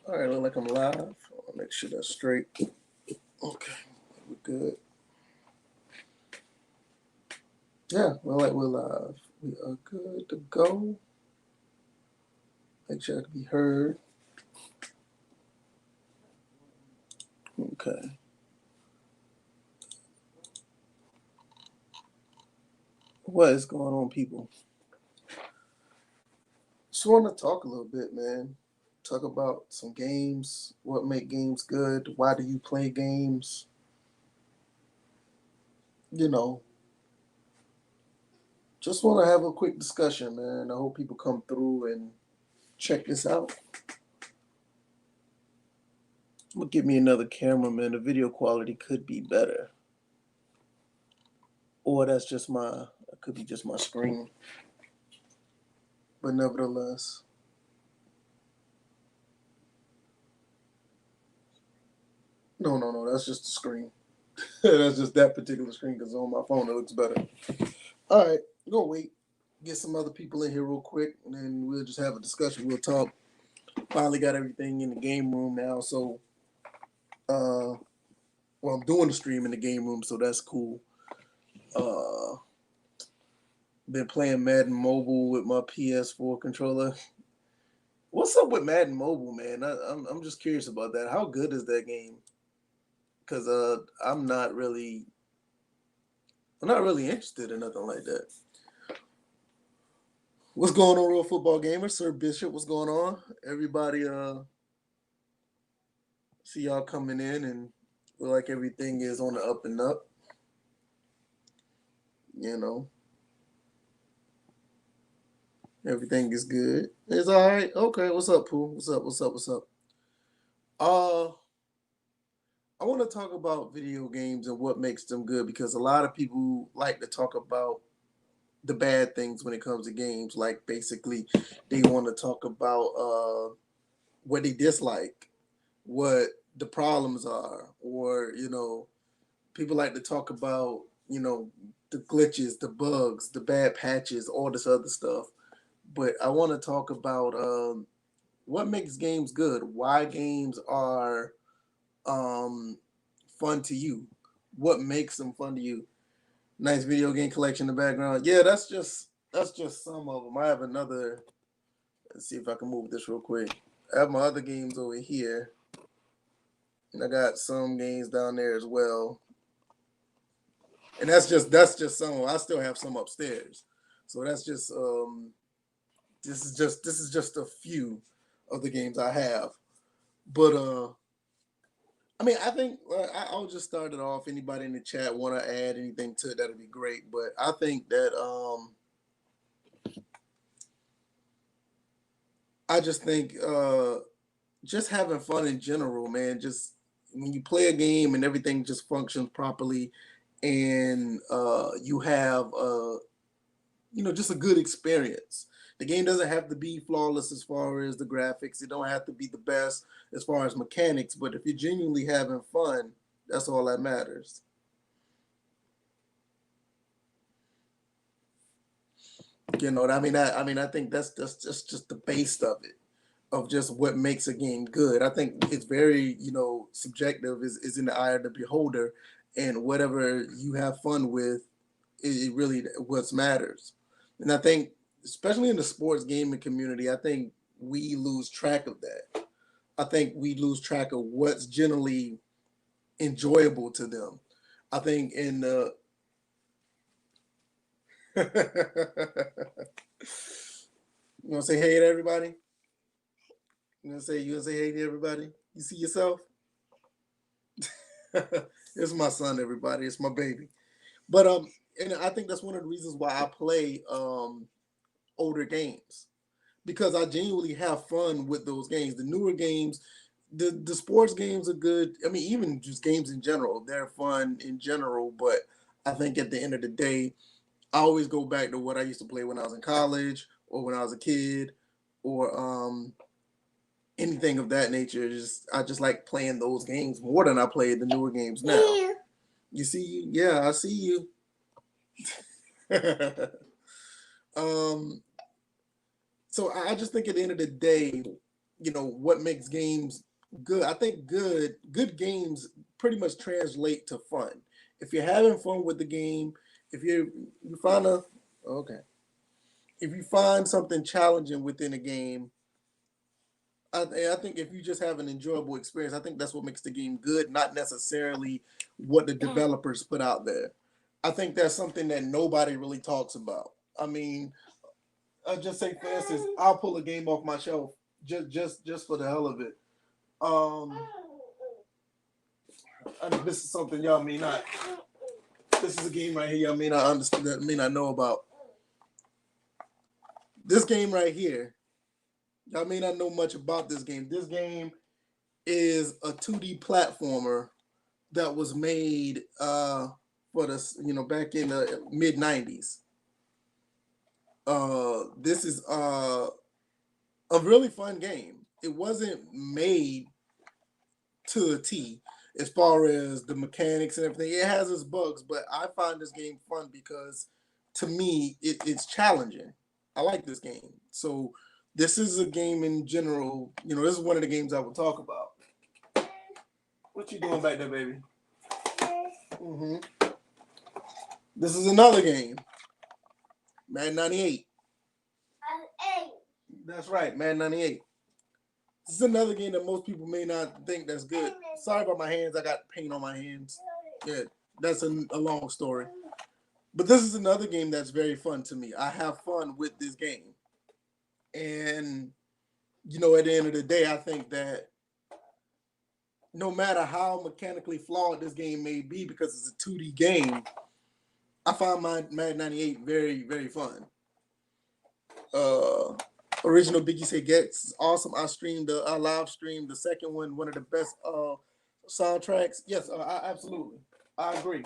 All right, look like I'm live. I'll make sure that's straight. Okay, we're good. Yeah, well, like we're live. We are good to go. Make sure I can be heard. Okay. What is going on, people? Just want to talk a little bit, man. Talk about some games. What make games good? Why do you play games? You know, just want to have a quick discussion, man. I hope people come through and check this out. I'm gonna give me another camera, man. The video quality could be better. Or that's just it could be just my screen. But nevertheless, no, that's just the screen. That's just that particular screen because on my phone it looks better. All right, we're gonna wait, get some other people in here real quick, and then we'll just have a discussion. We'll talk. Finally got everything in the game room now, so well, I'm doing the stream in the game room, so that's cool. Uh, been playing Madden Mobile with my PS4 controller. What's up with Madden Mobile, man? I'm just curious about that. How good is that game? Because I'm not really interested in nothing like that. What's going on, Real Football Gamer? Sir Bishop, what's going on? Everybody, see y'all coming in and feel like everything is on the up and up. You know, everything is good. It's all right. Okay, what's up, Pooh? What's up? Uh, I want to talk about video games and what makes them good because a lot of people like to talk about the bad things when it comes to games. Like basically, they want to talk about what they dislike, what the problems are, or people like to talk about the glitches, the bugs, the bad patches, all this other stuff. But I want to talk about what makes games good, why games are um, fun to you, what makes them fun to you. Nice video game collection in the background. Yeah, that's just some of them. I have another. Let's see if I can move this real quick. I have my other games over here, and I got some games down there as well. And that's just some. I still have some upstairs, so that's just this is just a few of the games I have. But I mean, I think I'll just start it off. Anybody in the chat want to add anything to it? That'd be great. But I think that I just think just having fun in general, man. Just when you play a game and everything just functions properly, and you have just a good experience. The game doesn't have to be flawless as far as the graphics. It don't have to be the best as far as mechanics. But if you're genuinely having fun, that's all that matters. You know what I mean? I think that's just the base of it, of just what makes a game good. I think it's very subjective. Is in the eye of the beholder, and whatever you have fun with, it really what matters. And I think, especially in the sports gaming community, I think we lose track of that. I think we lose track of what's generally enjoyable to them. I think in the you want to say hey to everybody? You gonna say hey to everybody? You see yourself? It's my son, everybody. It's my baby. But and I think that's one of the reasons why I play older games, because I genuinely have fun with those games. The newer games, the sports games are good. I mean, even just games in general, they're fun in general. But I think at the end of the day, I always go back to what I used to play when I was in college or when I was a kid, or anything of that nature. Just I just like playing those games more than I play the newer games now. Yeah. You see, yeah, I see you. um, so I just think at the end of the day, what makes games good. I think good games pretty much translate to fun. If you're having fun with the game, if you find a okay, if you find something challenging within a game, I think if you just have an enjoyable experience, I think that's what makes the game good, not necessarily what the developers put out there. I think that's something that nobody really talks about. I mean, I just say for instance, I'll pull a game off my shelf just for the hell of it. Um, this is something y'all may not. This is a game right here y'all may not understand, that may not know about. This game right here, y'all may not know much about this game. This game is a 2D platformer that was made for the back in the mid '90s. This is a really fun game. It wasn't made to a T as far as the mechanics and everything. It has its bugs, but I find this game fun because to me it's challenging. I like this game. So this is a game in general. This is one of the games I will talk about. What you doing back there, baby? hmm This is another game. Madden 98. That's right, Madden 98. This is another game that most people may not think that's good. Sorry about my hands. I got paint on my hands. Yeah, that's a long story. But this is another game that's very fun to me. I have fun with this game. And, at the end of the day, I think that no matter how mechanically flawed this game may be, because it's a 2D game, I find my Madden 98 very, very fun. Original Biggie Say Gets awesome. I live streamed the second one of the best soundtracks. Yes, absolutely. I agree.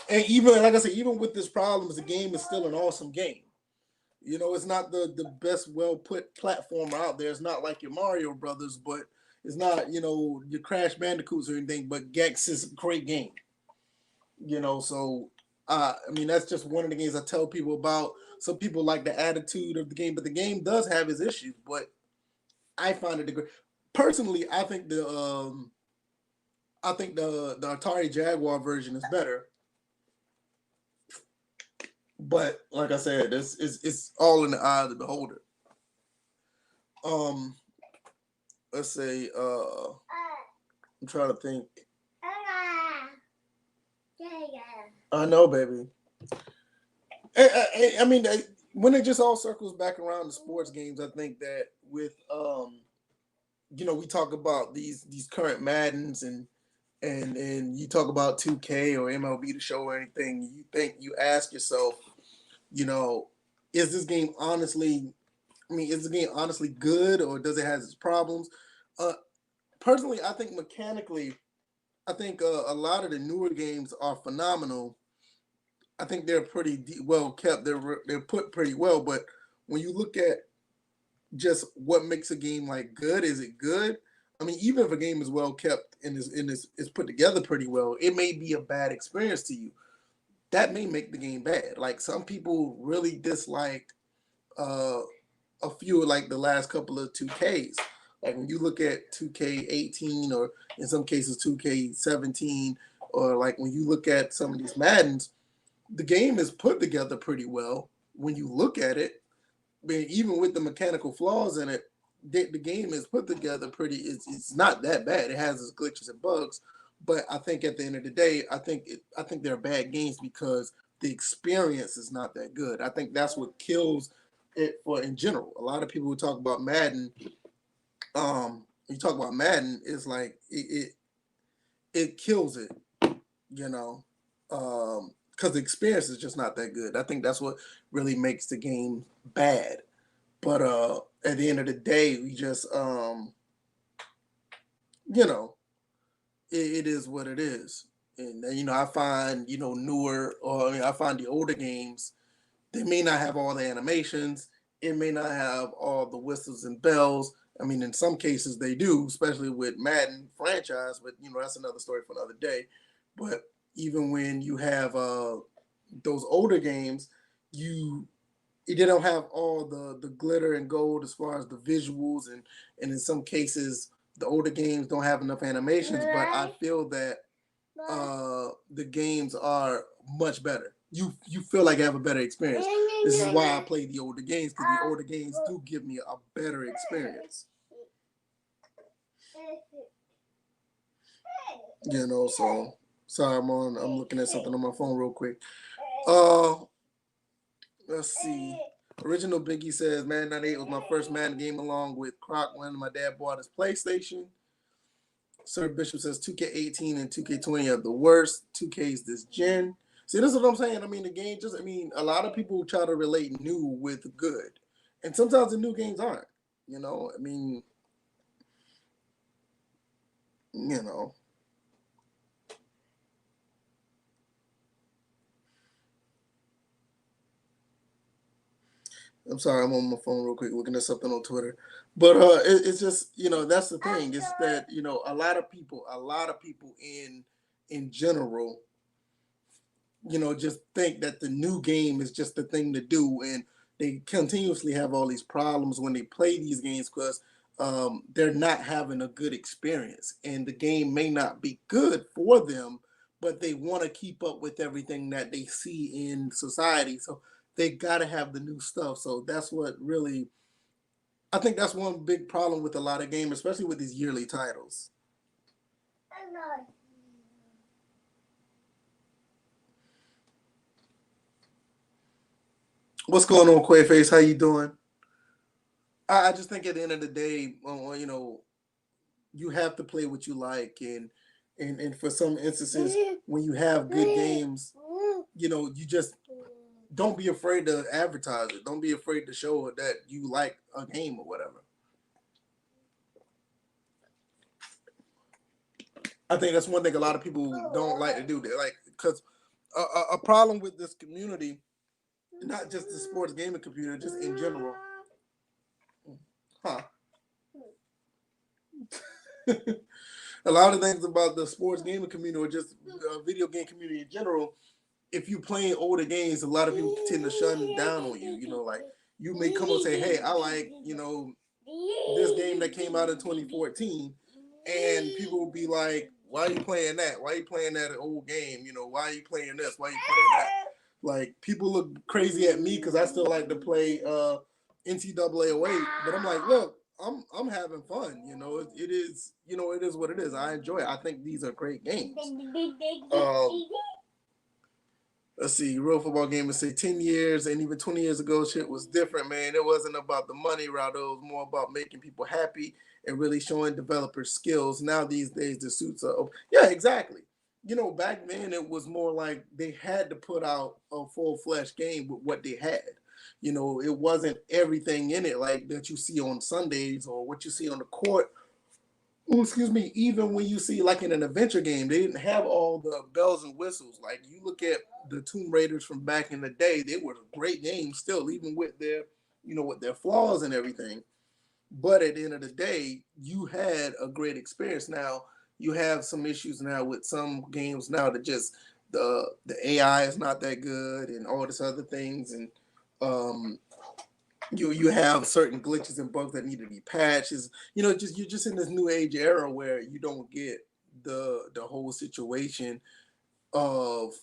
And even like I said, even with this problems, the game is still an awesome game. It's not the best well put platformer out there. It's not like your Mario Brothers, but it's not your Crash Bandicoots or anything. But Gex is a great game. So I mean that's just one of the games I tell people about. Some people like the attitude of the game, but the game does have its issues. But I find it great. Personally, I think the Atari Jaguar version is better. But like I said, it's all in the eye of the beholder. Um, let's say I'm trying to think. I know, baby. I mean, when it just all circles back around to sports games, I think that with we talk about these current Maddens and you talk about 2K or MLB the Show or anything, you ask yourself, is this game honestly? I mean, is the game honestly good or does it have its problems? Uh, Personally, I think mechanically, I think a lot of the newer games are phenomenal. I think they're pretty well kept. They're put pretty well, but when you look at just what makes a game like good, is it good? I mean, even if a game is well kept and is put together pretty well, it may be a bad experience to you. That may make the game bad. Like some people really dislike uh, a few like the last couple of 2Ks. Like when you look at 2K18 or in some cases 2K17, or like when you look at some of these Maddens, the game is put together pretty well when you look at it. I mean, even with the mechanical flaws in it, the game is put together pretty. It's not that bad. It has its glitches and bugs, but I think at the end of the day, I think they're bad games because the experience is not that good. I think that's what kills it for in general. A lot of people who talk about Madden, you talk about Madden, it's like it kills it, you know. Because the experience is just not that good. I think that's what really makes the game bad. But at the end of the day, we just you know, it is what it is. And I find newer, or I mean, I find the older games, they may not have all the animations. It may not have all the whistles and bells. I mean, in some cases they do, especially with Madden franchise. But that's another story for another day. But even when you have those older games, you they don't have all the glitter and gold as far as the visuals, and in some cases the older games don't have enough animations. But I feel that the games are much better. You feel like you have a better experience. This is why I play the older games, because the older games do give me a better experience. You know, so sorry, I'm looking at something on my phone real quick. Uh let's see. Original Biggie says Madden 98 was my first Madden game along with Croc when my dad bought his PlayStation. Sir Bishop says 2K18 and 2K20 are the worst. 2K's this gen. See, this is what I'm saying. I mean, the game just, I mean, a lot of people try to relate new with good. And sometimes the new games aren't. You know, I mean, you know. I'm sorry, I'm on my phone real quick looking at something on Twitter. But it's just, you know, that's the thing. Is that, you know, a lot of people in general, you know, just think that the new game is just the thing to do, and they continuously have all these problems when they play these games because they're not having a good experience, and the game may not be good for them, but they want to keep up with everything that they see in society, so they got to have the new stuff. So that's what really, I think that's one big problem with a lot of games, especially with these yearly titles. What's going on, Quayface? How you doing? I just think at the end of the day, you know, you have to play what you like, and for some instances, when you have good games, you know, you just don't be afraid to advertise it. Don't be afraid to show it that you like a game or whatever. I think that's one thing a lot of people don't like to do. They like, because a problem with this community, not just the sports gaming community, just in general. Huh. A lot of things about the sports gaming community or just video game community in general, if you playing older games, a lot of people tend to shut down on you. You know, like you may come and say, "Hey, I like, you know, this game that came out in 2014," and people will be like, "Why are you playing that? Why are you playing that old game? You know, why are you playing this? Why are you playing that?" Like people look crazy at me because I still like to play NCAA 08, but I'm like, look, I'm having fun. You know, it is, you know, it is what it is. I enjoy it. I think these are great games. Um, let's see, Real Football Gamers say 10 years and even 20 years ago, shit was different, man. It wasn't about the money, Rado. It was more about making people happy and really showing developers skills. Now, these days, the suits are, yeah, exactly. You know, back then, it was more like they had to put out a full fledged game with what they had. You know, it wasn't everything in it like that you see on Sundays or what you see on the court. Oh, excuse me, even when you see like in an adventure game, they didn't have all the bells and whistles. Like you look at the Tomb Raiders from back in the day, they were great games still, even with their, you know, with their flaws and everything. But at the end of the day, you had a great experience. Now you have some issues now with some games now that just the AI is not that good and all this other things, and um you have certain glitches and bugs that need to be patched. You know, just you're just in this new age era where you don't get the whole situation of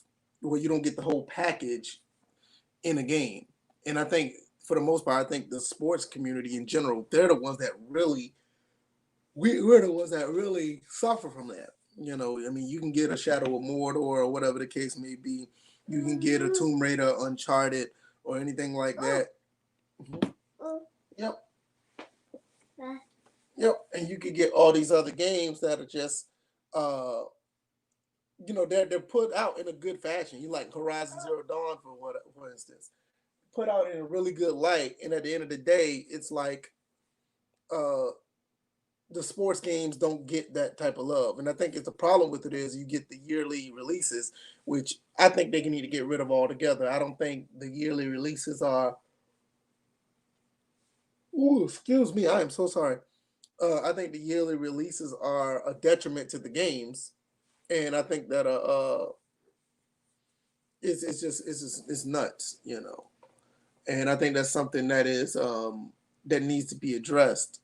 where you don't get the whole package in a game. And I think for the most part, I think the sports community in general, they're the ones that really we're the ones that really suffer from that. You know, I mean, you can get a Shadow of Mordor or whatever the case may be. You can get a Tomb Raider, Uncharted, or anything like that. Mhm. Yep. Yep, and you could get all these other games that are just, uh, you know, they're put out in a good fashion. You like Horizon Zero Dawn for instance, put out in a really good light, and at the end of the day, it's like uh, the sports games don't get that type of love, and I think it's the problem with it is you get the yearly releases, which I think they need to get rid of altogether. I don't think the yearly releases are. Ooh, excuse me, I am so sorry. I think the yearly releases are a detriment to the games, and I think that it's just it's nuts, you know. and I think that's something that is that needs to be addressed.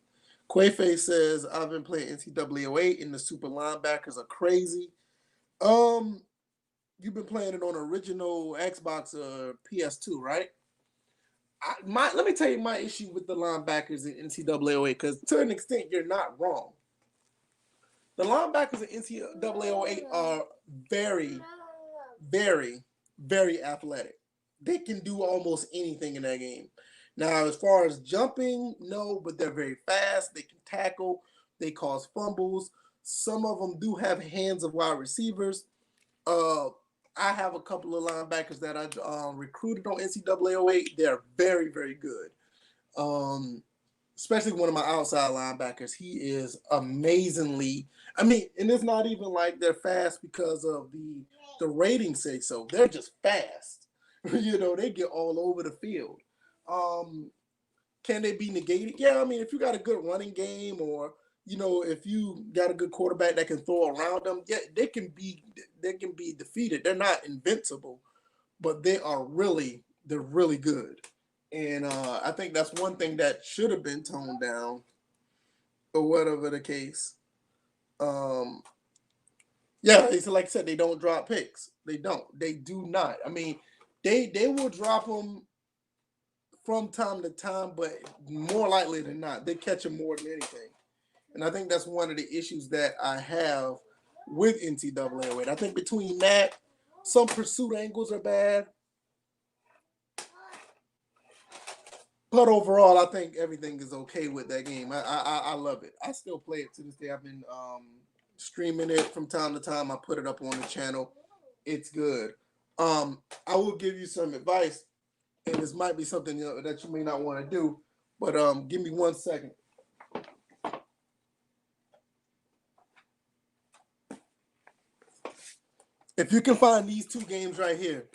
Quayface says I've been playing NCAA 08 and the super linebackers are crazy. Um, you've been playing it on original Xbox or PS2, right? Let me tell you my issue with the linebackers in NCAA 08, because to an extent you're not wrong. The linebackers in NCAA 08 are very, very, very athletic. They can do almost anything in that game. Now, as far as jumping, no, but they're very fast. They can tackle. They cause fumbles. Some of them do have hands of wide receivers. Uh, I have a couple of linebackers that I recruited on NCAA 08. They're very, very good. Especially one of my outside linebackers. He is amazingly. I mean, and it's not even like they're fast because of the ratings say so. They're just fast. They get all over the field. Can they be negated? Yeah, I mean, if you got a good running game, or if you got a good quarterback that can throw around them, yeah, they can be defeated. They're not invincible, but they're really good. And I think that's one thing that should have been toned down, or whatever the case. Um, yeah, it's like I said, they don't drop picks. They don't. They do not. I mean, they will drop them from time to time, but more likely than not, they catch them more than anything. And I think that's one of the issues that I have with NCAA. I think between that, some pursuit angles are bad. But overall, I think everything is okay with that game. I love it. I still play it to this day. I've been streaming it from time to time. I put it up on the channel. It's good. I will give you some advice, and this might be something that you may not want to do. But give me 1 second. If you can find these two games right here,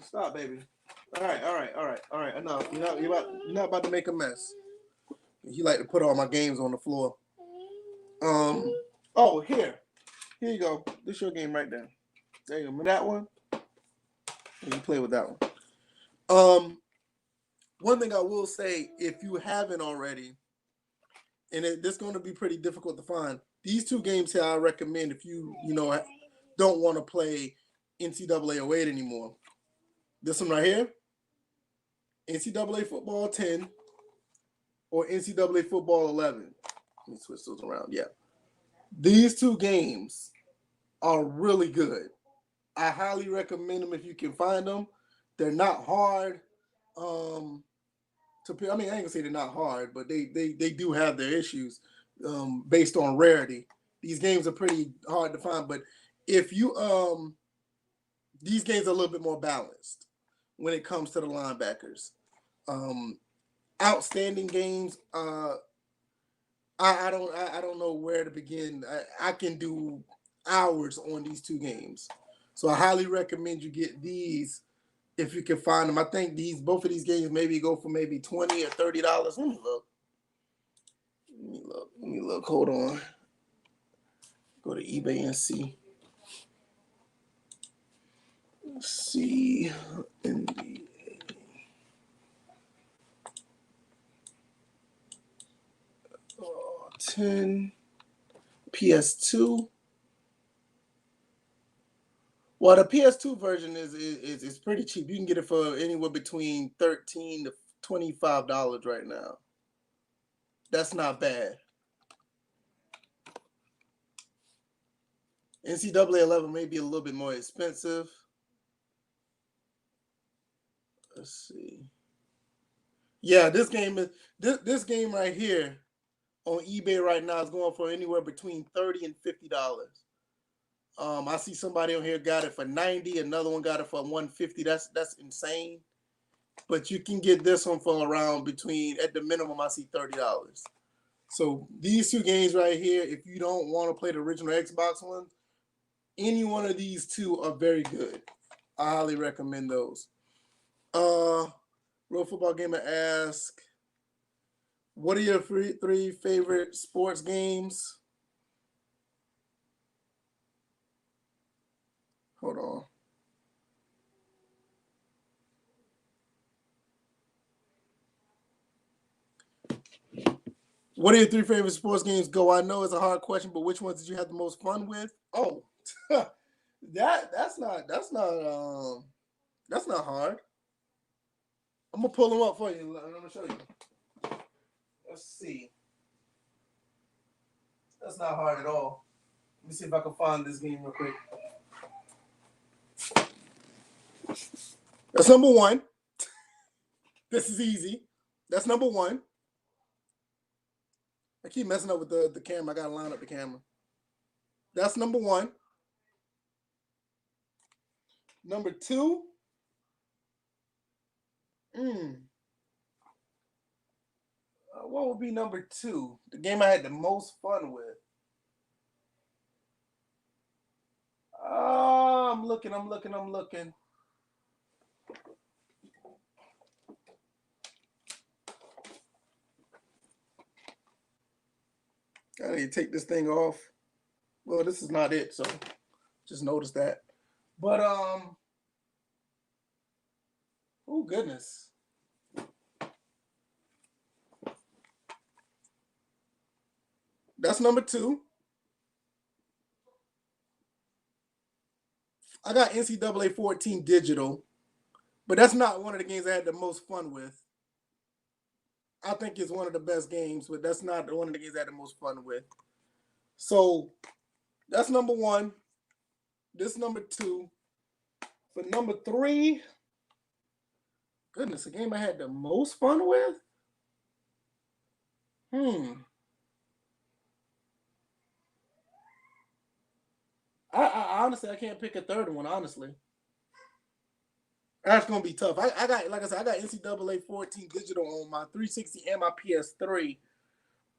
stop, baby. All right, all right, all right, all right. Enough. You're not about to make a mess. You like to put all my games on the floor. Oh, here you go. This is your game right there. There you go. That one. And you play with that one. One thing I will say, if you haven't already, and this is going to be pretty difficult to find. These two games here I recommend if you don't want to play NCAA 08 anymore. This one right here, NCAA Football 10 or NCAA Football 11. Let me switch those around. Yeah. These two games are really good. I highly recommend them if you can find them. They're not hard to play. I mean, I ain't gonna say they're not hard, but they do have their issues based on rarity. These games are pretty hard to find, but if you these games are a little bit more balanced when it comes to the linebackers. Outstanding games. I don't know where to begin. I can do hours on these two games, so I highly recommend you get these if you can find them. I think both of these games maybe go for maybe $20 or $30. Let me look. Let me look. Hold on. Go to eBay and see. See NBA 10 PS2. Well, the PS2 version is pretty cheap. You can get it for anywhere between $13 to $25 right now. That's not bad. NCAA 11 may be a little bit more expensive. Let's see. Yeah, this game this game right here on eBay right now is going for anywhere between $30 and $50. I see somebody on here got it for 90. Another one got it for 150. That's insane. But you can get this one for around between, at the minimum, I see $30. So these two games right here, if you don't want to play the original Xbox one, any one of these two are very good. I highly recommend those. Real Football Gamer asks, what are your three favorite sports games? Hold on. What are your 3 favorite sports games? Go. I know it's a hard question, but which ones did you have the most fun with? Oh, that's not hard. I'm gonna pull them up for you. I'm gonna show you. Let's see. That's not hard at all. Let me see if I can find this game real quick. That's number 1. This is easy. That's number 1. I keep messing up with the camera. I gotta line up the camera. That's number 1. Number 2. What would be number 2? The game I had the most fun with. I'm looking. I need to take this thing off. Well, this is not it, so just notice that. But oh goodness. That's number 2. I got NCAA 14 digital, but that's not one of the games I had the most fun with. I think it's one of the best games, but that's not one of the games I had the most fun with. So that's number 1. This number 2. For number 3, goodness, a game I had the most fun with? I honestly, I can't pick a third one, honestly. That's gonna be tough. I got, like I said, I got NCAA 14 digital on my 360 and my PS3.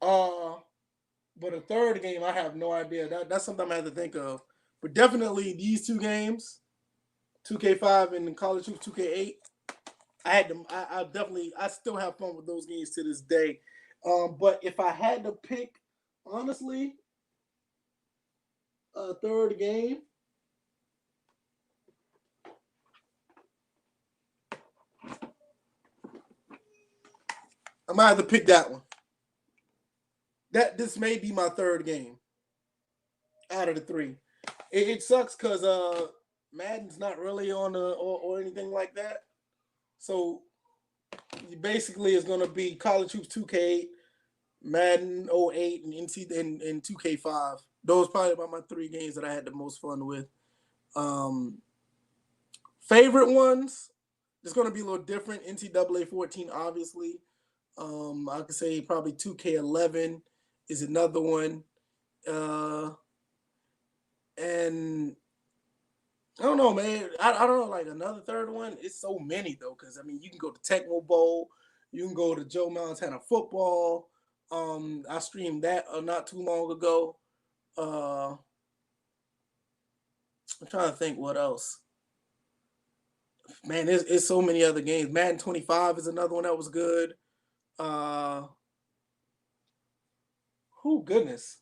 But a third game, I have no idea. That's something I have to think of. But definitely these 2 games, 2K5 and College Hoops 2K8. I had them. I still have fun with those games to this day. But if I had to pick, honestly, a third game, I might have to pick that one. This may be my third game out of the 3. It sucks because Madden's not really on or anything like that. So basically, it's gonna be College Hoops 2K8, Madden 08, and and 2K5. Those probably about my 3 games that I had the most fun with. Favorite ones, it's gonna be a little different. NCAA 14, obviously. I could say probably 2K11 is another one. And I don't know, man. I don't know, like another third one. It's so many though, because I mean, you can go to Tecmo Bowl, you can go to Joe Montana Football. I streamed that not too long ago. I'm trying to think what else. Man, it's so many other games. Madden 25 is another one that was good. Goodness.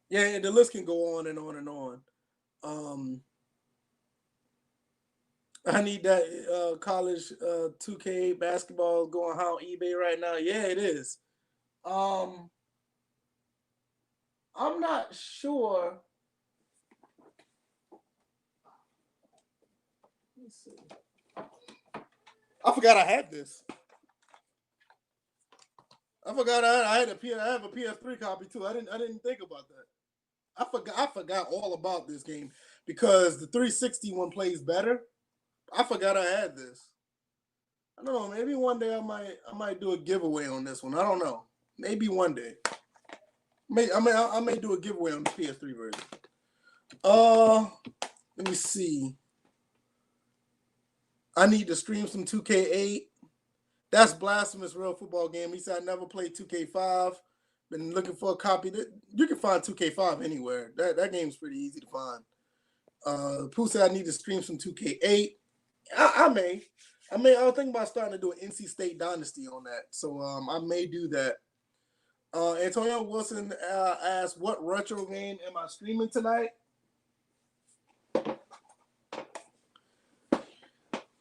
Yeah, the list can go on and on and on. I need that college 2K basketball going high on eBay right now. Yeah, it is. I'm not sure. Let's see. I forgot I had this. I forgot I have a PS3 copy too. I didn't think about that. I forgot all about this game because the 360 one plays better. I forgot I had this. I don't know. Maybe one day I might do a giveaway on this one. I don't know. Maybe one day. I may do a giveaway on the PS3 version. Let me see. I need to stream some 2K8. That's Blasphemous Real Football Game. He said I never played 2K5. Been looking for a copy. You can find 2K5 anywhere. That game's pretty easy to find. Pooh said I need to stream some 2K8. I may. I was thinking about starting to do an NC State Dynasty on that. So I may do that. Antonio Wilson asked, what retro game am I streaming tonight?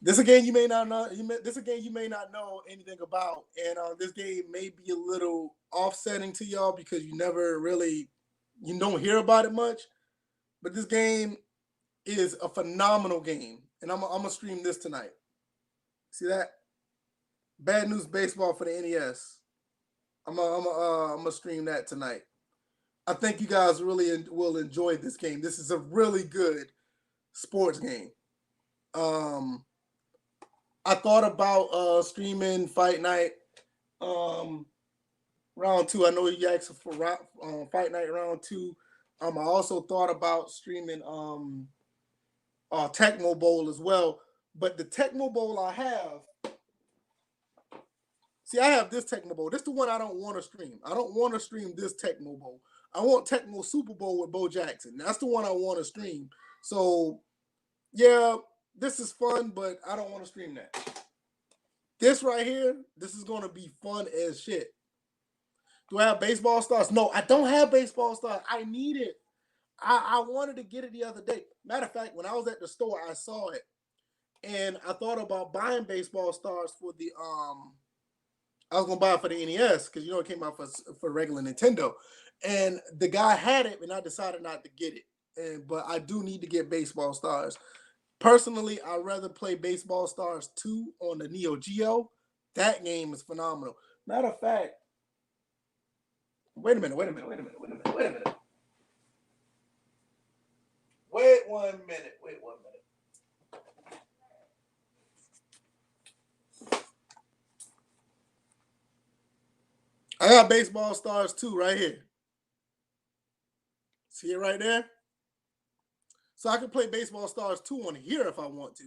This is a game you may not know. This is a game you may not know anything about, and this game may be a little offsetting to y'all because you don't hear about it much. But this game is a phenomenal game, and I'm gonna stream this tonight. See that? Bad News Baseball for the NES. I'm gonna stream that tonight. I think you guys really will enjoy this game. This is a really good sports game. I thought about streaming Fight Night round two. I know you asked for Fight Night round two. I also thought about streaming Tecmo Bowl as well. But the Tecmo Bowl I have, see, I have this Tecmo Bowl. This is the one I don't want to stream. I don't want to stream this Tecmo Bowl. I want Tecmo Super Bowl with Bo Jackson. That's the one I want to stream. So, yeah, this is fun, but I don't want to stream that. This right here, this is going to be fun as shit. Do I have baseball stars? No, I don't have baseball stars. I need it. I wanted to get it the other day. Matter of fact, when I was at the store, I saw it. And I thought about buying baseball stars for the I was gonna buy it for the NES because it came out for regular Nintendo. And the guy had it, and I decided not to get it. But I do need to get baseball stars. Personally, I'd rather play Baseball Stars 2 on the Neo Geo. That game is phenomenal. Matter of fact, wait a minute. Wait 1 minute. I got Baseball Stars 2 right here. See it right there? So I can play Baseball Stars 2 on here if I want to.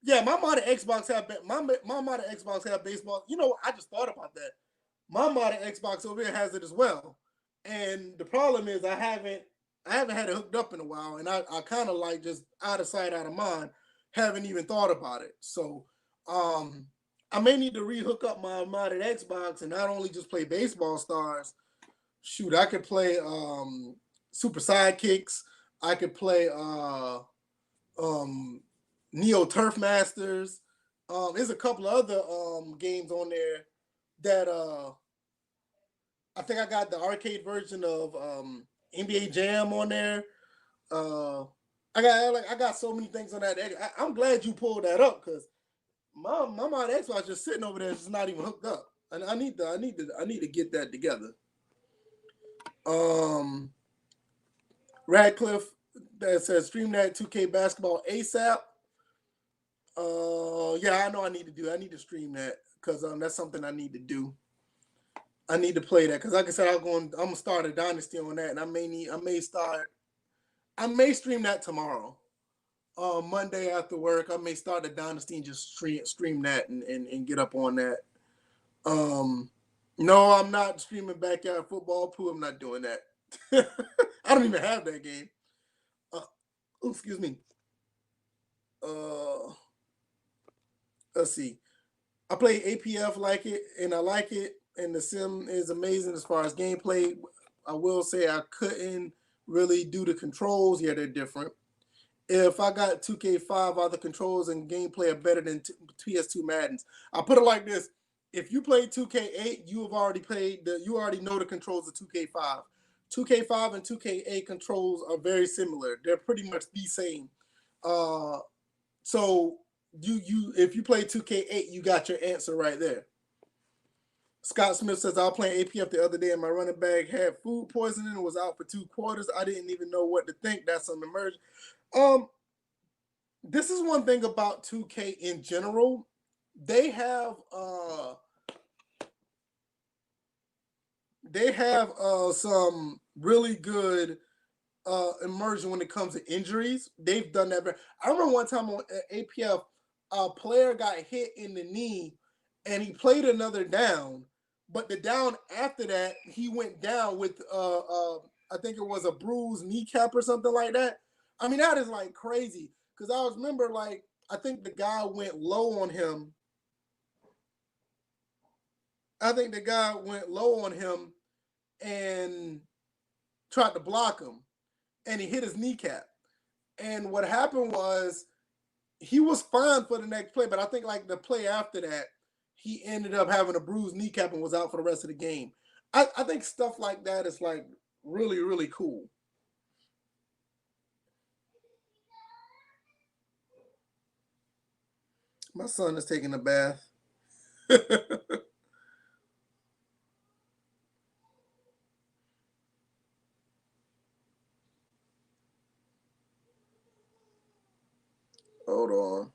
Yeah, my modern Xbox have my modern Xbox have baseball. I just thought about that. My modern Xbox over here has it as well. And the problem is I haven't had it hooked up in a while, and I kind of like just out of sight, out of mind, haven't even thought about it. So I may need to rehook up my modded Xbox and not only just play Baseball Stars. Shoot, I could play Super Sidekicks. I could play Neo Turf Masters. There's a couple of other games on there that I think I got the arcade version of NBA Jam on there. I got so many things on that. I'm glad you pulled that up because my mod Xbox just sitting over there, it's not even hooked up, and I need to get that together. Radcliffe that says stream that 2K basketball ASAP. Yeah, I know I need to stream that because that's something I need to do. I need to play that because, like I said, I'm gonna start a dynasty on that, and I may stream that tomorrow. Monday after work, I may start a dynasty and just stream that and get up on that. No, I'm not streaming backyard football. Pooh, I'm not doing that. I don't even have that game. Excuse me. Let's see. I play APF like it, and I like it, and the sim is amazing as far as gameplay. I will say I couldn't really do the controls. Yeah, they're different. If I got 2K5, all the controls and gameplay are better than PS2 Maddens. I'll put it like this. If you play 2K8, you already know the controls of 2K5. 2K5 and 2K8 controls are very similar. They're pretty much the same. So if you play 2K8, you got your answer right there. Scott Smith says, I was playing APF the other day and my running back had food poisoning and was out for 2 quarters. I didn't even know what to think. That's an emergency. This is one thing about 2K in general. They have some really good immersion when it comes to injuries. They've done that. I remember one time on APF, a player got hit in the knee and he played another down, but the down after that, he went down with I think it was a bruised kneecap or something like that. I mean, that is like crazy. Because I remember, like, I think the guy went low on him. And tried to block him, and he hit his kneecap. And what happened was he was fine for the next play, but I think like the play after that, he ended up having a bruised kneecap and was out for the rest of the game. I think stuff like that is like really, really cool. My son is taking a bath. Hold on.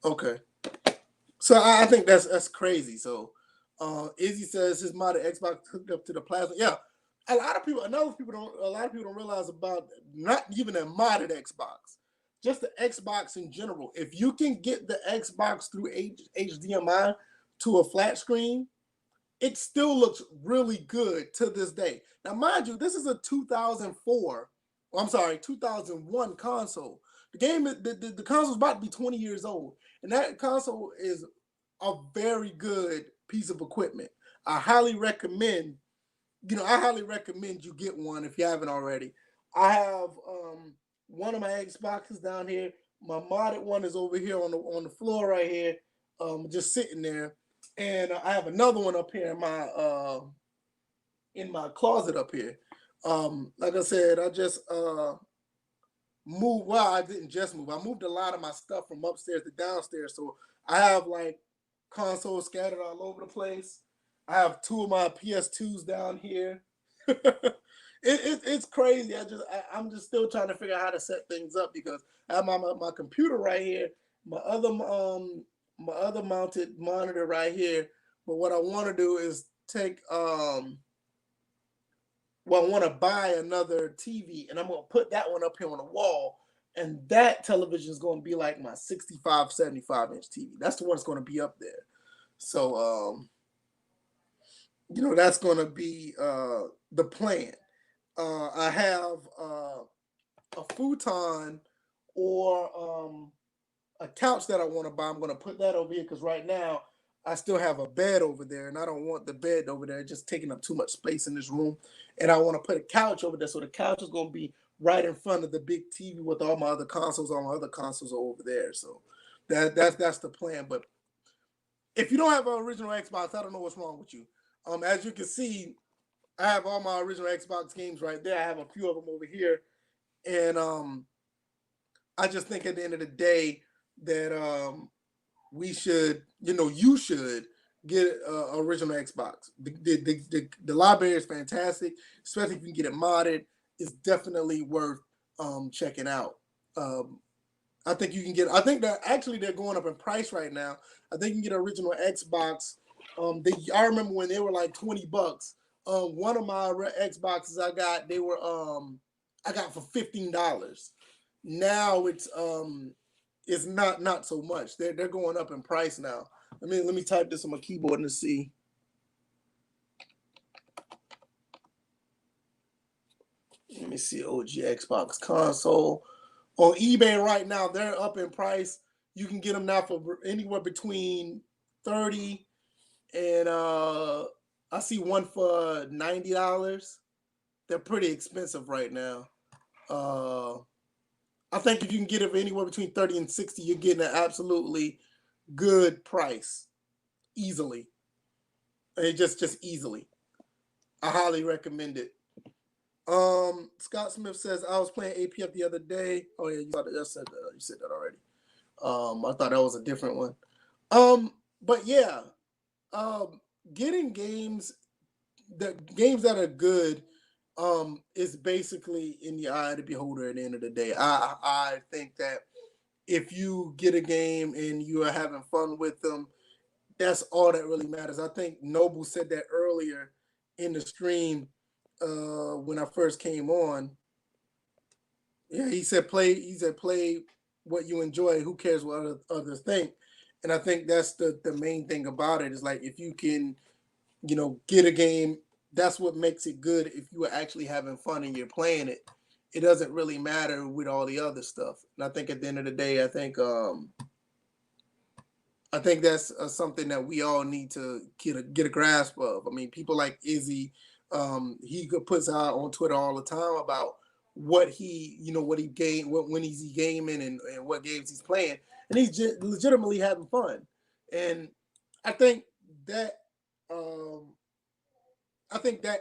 Okay. So I think that's crazy. So Izzy says his mod Xbox hooked up to the plasma. Yeah. A lot of people don't realize about not even a modded Xbox, just the Xbox in general. If you can get the Xbox through HDMI to a flat screen, it still looks really good to this day. Now, mind you, this is a 2004, I'm sorry, 2001 console. The console is about to be 20 years old, and that console is a very good piece of equipment. I highly recommend, I highly recommend you get one if you haven't already. I have one of my Xboxes down here. My modded one is over here on the floor right here, just sitting there, and I have another one up here in my closet up here. Like I said, I just moved. Well, I didn't just move. I moved a lot of my stuff from upstairs to downstairs, so I have like consoles scattered all over the place. I have two of my PS2s down here. It's crazy. I'm just still trying to figure out how to set things up because I have my computer right here, my other my other mounted monitor right here. But what I want to do is take well, I want to buy another TV and I'm gonna put that one up here on the wall. And that television is going to be like my 65, 75-inch TV. That's the one that's going to be up there. So that's going to be the plan. I have a futon or a couch that I want to buy. I'm going to put that over here because right now I still have a bed over there, and I don't want the bed over there just taking up too much space in this room. And I want to put a couch over there, so the couch is going to be right in front of the big TV with all my other consoles. All my other consoles are over there, so that's the plan. But if you don't have an original Xbox, I don't know what's wrong with you. As you can see, I have all my original Xbox games right there. I have a few of them over here, and I just think at the end of the day that we should, you should get original Xbox. The library is fantastic, especially if you can get it modded. It's definitely worth checking out. I think you can get. I think they're going up in price right now. I think you can get an original Xbox. I remember when they were like $20. One of my Xboxes I got, I got for $15. Now it's not so much. They're going up in price now. Let me type this on my keyboard and see. Let me see OG Xbox console. On eBay right now, they're up in price. You can get them now for anywhere between 30 and I see one for $90. They're pretty expensive right now. I think if you can get it for anywhere between 30 and 60, you're getting an absolutely good price easily. Just easily. I highly recommend it. Scott Smith says I was playing APF the other day. Oh yeah, you said that already. I thought that was a different one. But yeah, getting the games that are good, is basically in the eye of the beholder at the end of the day. I think that if you get a game and you are having fun with them, that's all that really matters. I think Noble said that earlier in the stream when I first came on. Yeah, he said play what you enjoy. Who cares what others think? And I think that's the main thing about it is like if you can, get a game, that's what makes it good. If you are actually having fun and you're playing it, it doesn't really matter with all the other stuff. And I think at the end of the day, I think that's something that we all need to get a grasp of. I mean, people like Izzy, He puts out on Twitter all the time about what he gained, when he's gaming, and what games he's playing, and he's legitimately having fun. And I think that um,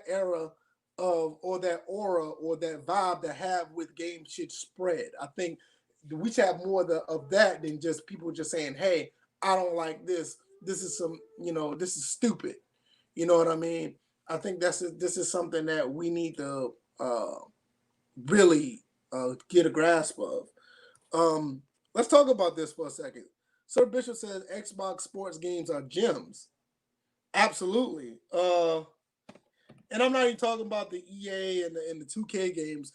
era of, or that aura, or that vibe to have with games should spread. I think we should have more of that than just people just saying, "Hey, I don't like this. This is this is stupid." You know what I mean? I think this is something that we need to really get a grasp of. Let's talk about this for a second. Sir Bishop says Xbox sports games are gems. Absolutely. And I'm not even talking about the EA and the 2K games.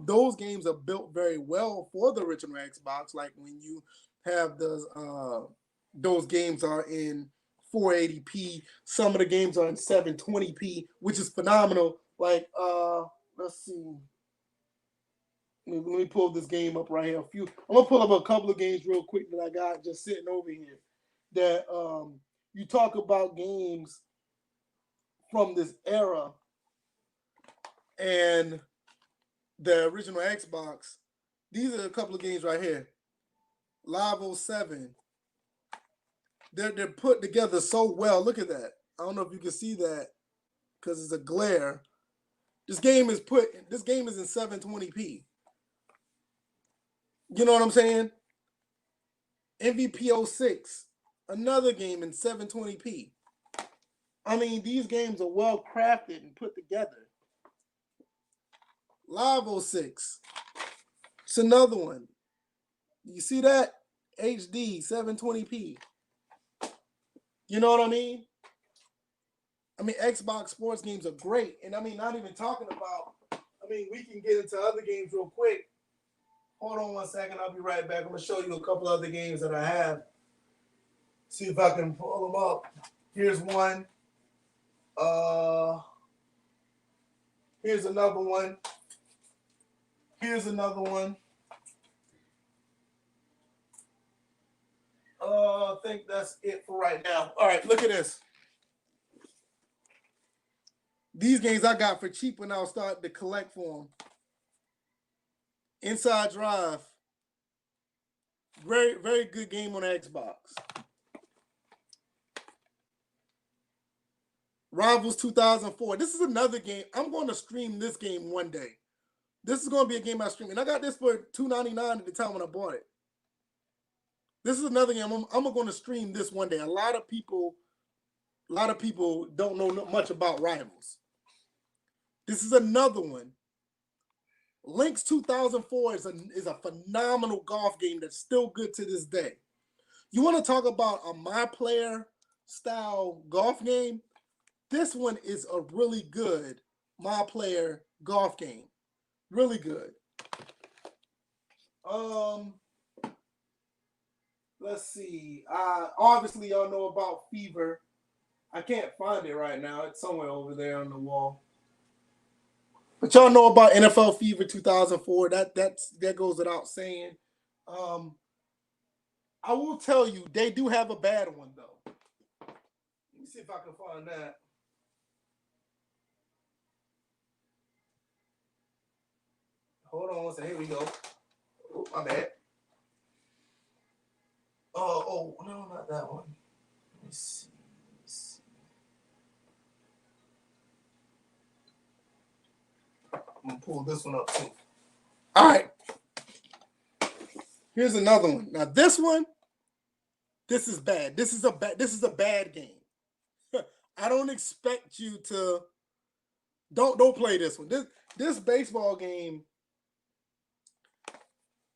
Those games are built very well for the original Xbox. Like when you have those games are in 480p. Some of the games are in 720p, which is phenomenal. Like let's see. Let me pull this game up right here. I'm gonna pull up a couple of games real quick that I got just sitting over here. That you talk about games from this era and the original Xbox. These are a couple of games right here. Live 07. They're put together so well. Look at that. I don't know if you can see that because it's a glare. This game is in 720p. You know what I'm saying? MVP 06, another game in 720p. I mean, these games are well crafted and put together. Live 06. It's another one. You see that? HD, 720p. You know what I mean? I mean, Xbox sports games are great. And I mean, not even talking about, we can get into other games real quick. Hold on one second. I'll be right back. I'm going to show you a couple other games that I have. See if I can pull them up. Here's one. Here's another one. Here's another one. I think that's it for right now. All right, look at this. These games I got for cheap when I was starting to collect for them. Inside Drive. Very, very good game on Xbox. Rivals 2004. This is another game. I'm going to stream this game one day. This is going to be a game I stream. And I got this for $2.99 at the time when I bought it. This is another game. I'm going to stream this one day. A lot of people don't know much about Rivals. This is another one. Lynx 2004 is a phenomenal golf game that's still good to this day. You want to talk about a My Player style golf game? This one is a really good My Player golf game. Really good. Let's see. Obviously, y'all know about Fever. I can't find it right now. It's somewhere over there on the wall. But y'all know about NFL Fever 2004. That goes without saying. I will tell you, they do have a bad one though. Let me see if I can find that. Hold on one second. Here we go. Oh, my bad. Oh, no, not that one. Let me see. I'm gonna pull this one up too. All right. Here's another one. Now this one, this is bad. This is a bad game. I don't expect you to. Don't play this one. This baseball game.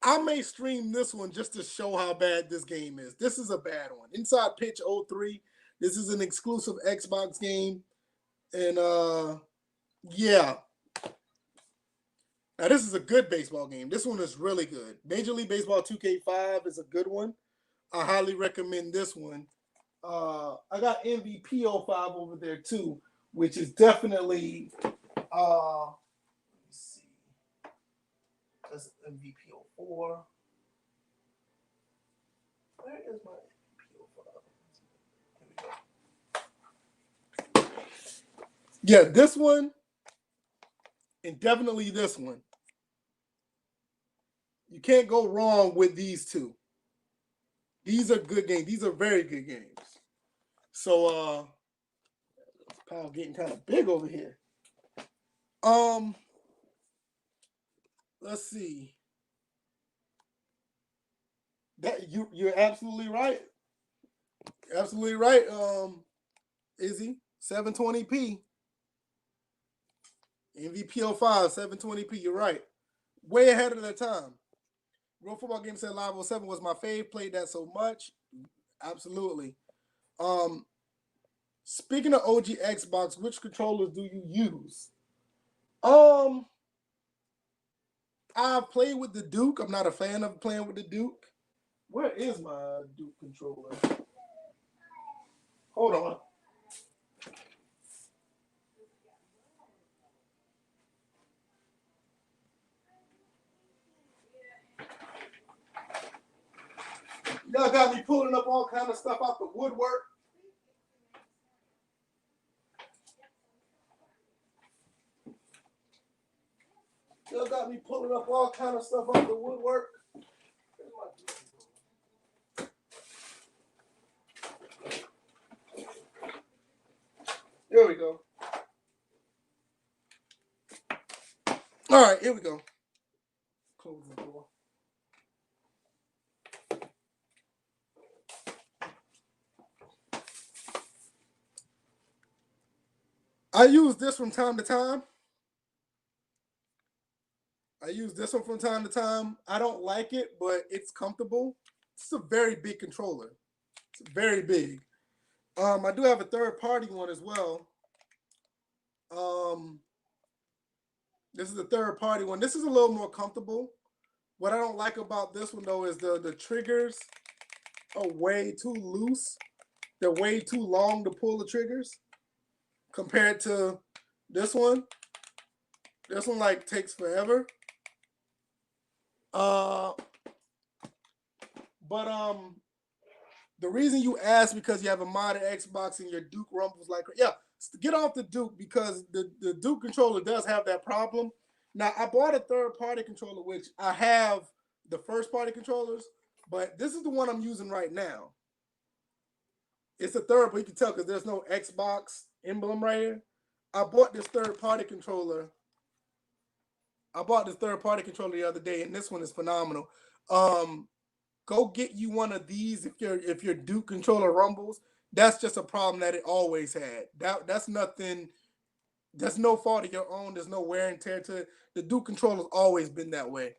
I may stream this one just to show how bad this game is. This is a bad one. Inside Pitch 03. This is an exclusive Xbox game. And yeah. Now this is a good baseball game. This one is really good. Major League Baseball 2K5 is a good one. I highly recommend this one. I got MVP 05 over there too, which is definitely let me see. That's MVP 04. Where is my MVP 05? Here we go. Yeah, this one and definitely this one. You can't go wrong with these two. These are good games. These are very good games. So this pile getting kind of big over here. Let's see. That you're absolutely right. Absolutely right. Izzy, 720p. MVP 05, 720p. You're right. Way ahead of their time. Real Football Game said Live 07 was my fave. Played that so much. Absolutely. Speaking of OG Xbox, which controllers do you use? I've played with the Duke. I'm not a fan of playing with the Duke. Where is my Duke controller? Hold on. Y'all got me pulling up all kind of stuff out the woodwork. Y'all got me pulling up all kind of stuff out the woodwork. There we go. All right, here we go. Close the door. I use this from time to time. I don't like it, but it's comfortable. It's a very big controller. It's very big. I do have a third-party one as well. This is a third-party one. This is a little more comfortable. What I don't like about this one though is the triggers are way too loose. They're way too long to pull the triggers compared to this one. This one like takes forever. But the reason you ask because you have a modded Xbox and your Duke rumbles like get off the Duke because the Duke controller does have that problem. Now I bought a third-party controller, which I have the first-party controllers, but this is the one I'm using right now. It's a third, but you can tell because there's no Xbox emblem right here. I bought this third-party controller. The other day, and this one is phenomenal. Go get you one of these if your Duke controller rumbles. That's just a problem that it always had. That's nothing. That's no fault of your own. There's no wear and tear to it. The Duke controller's always been that way.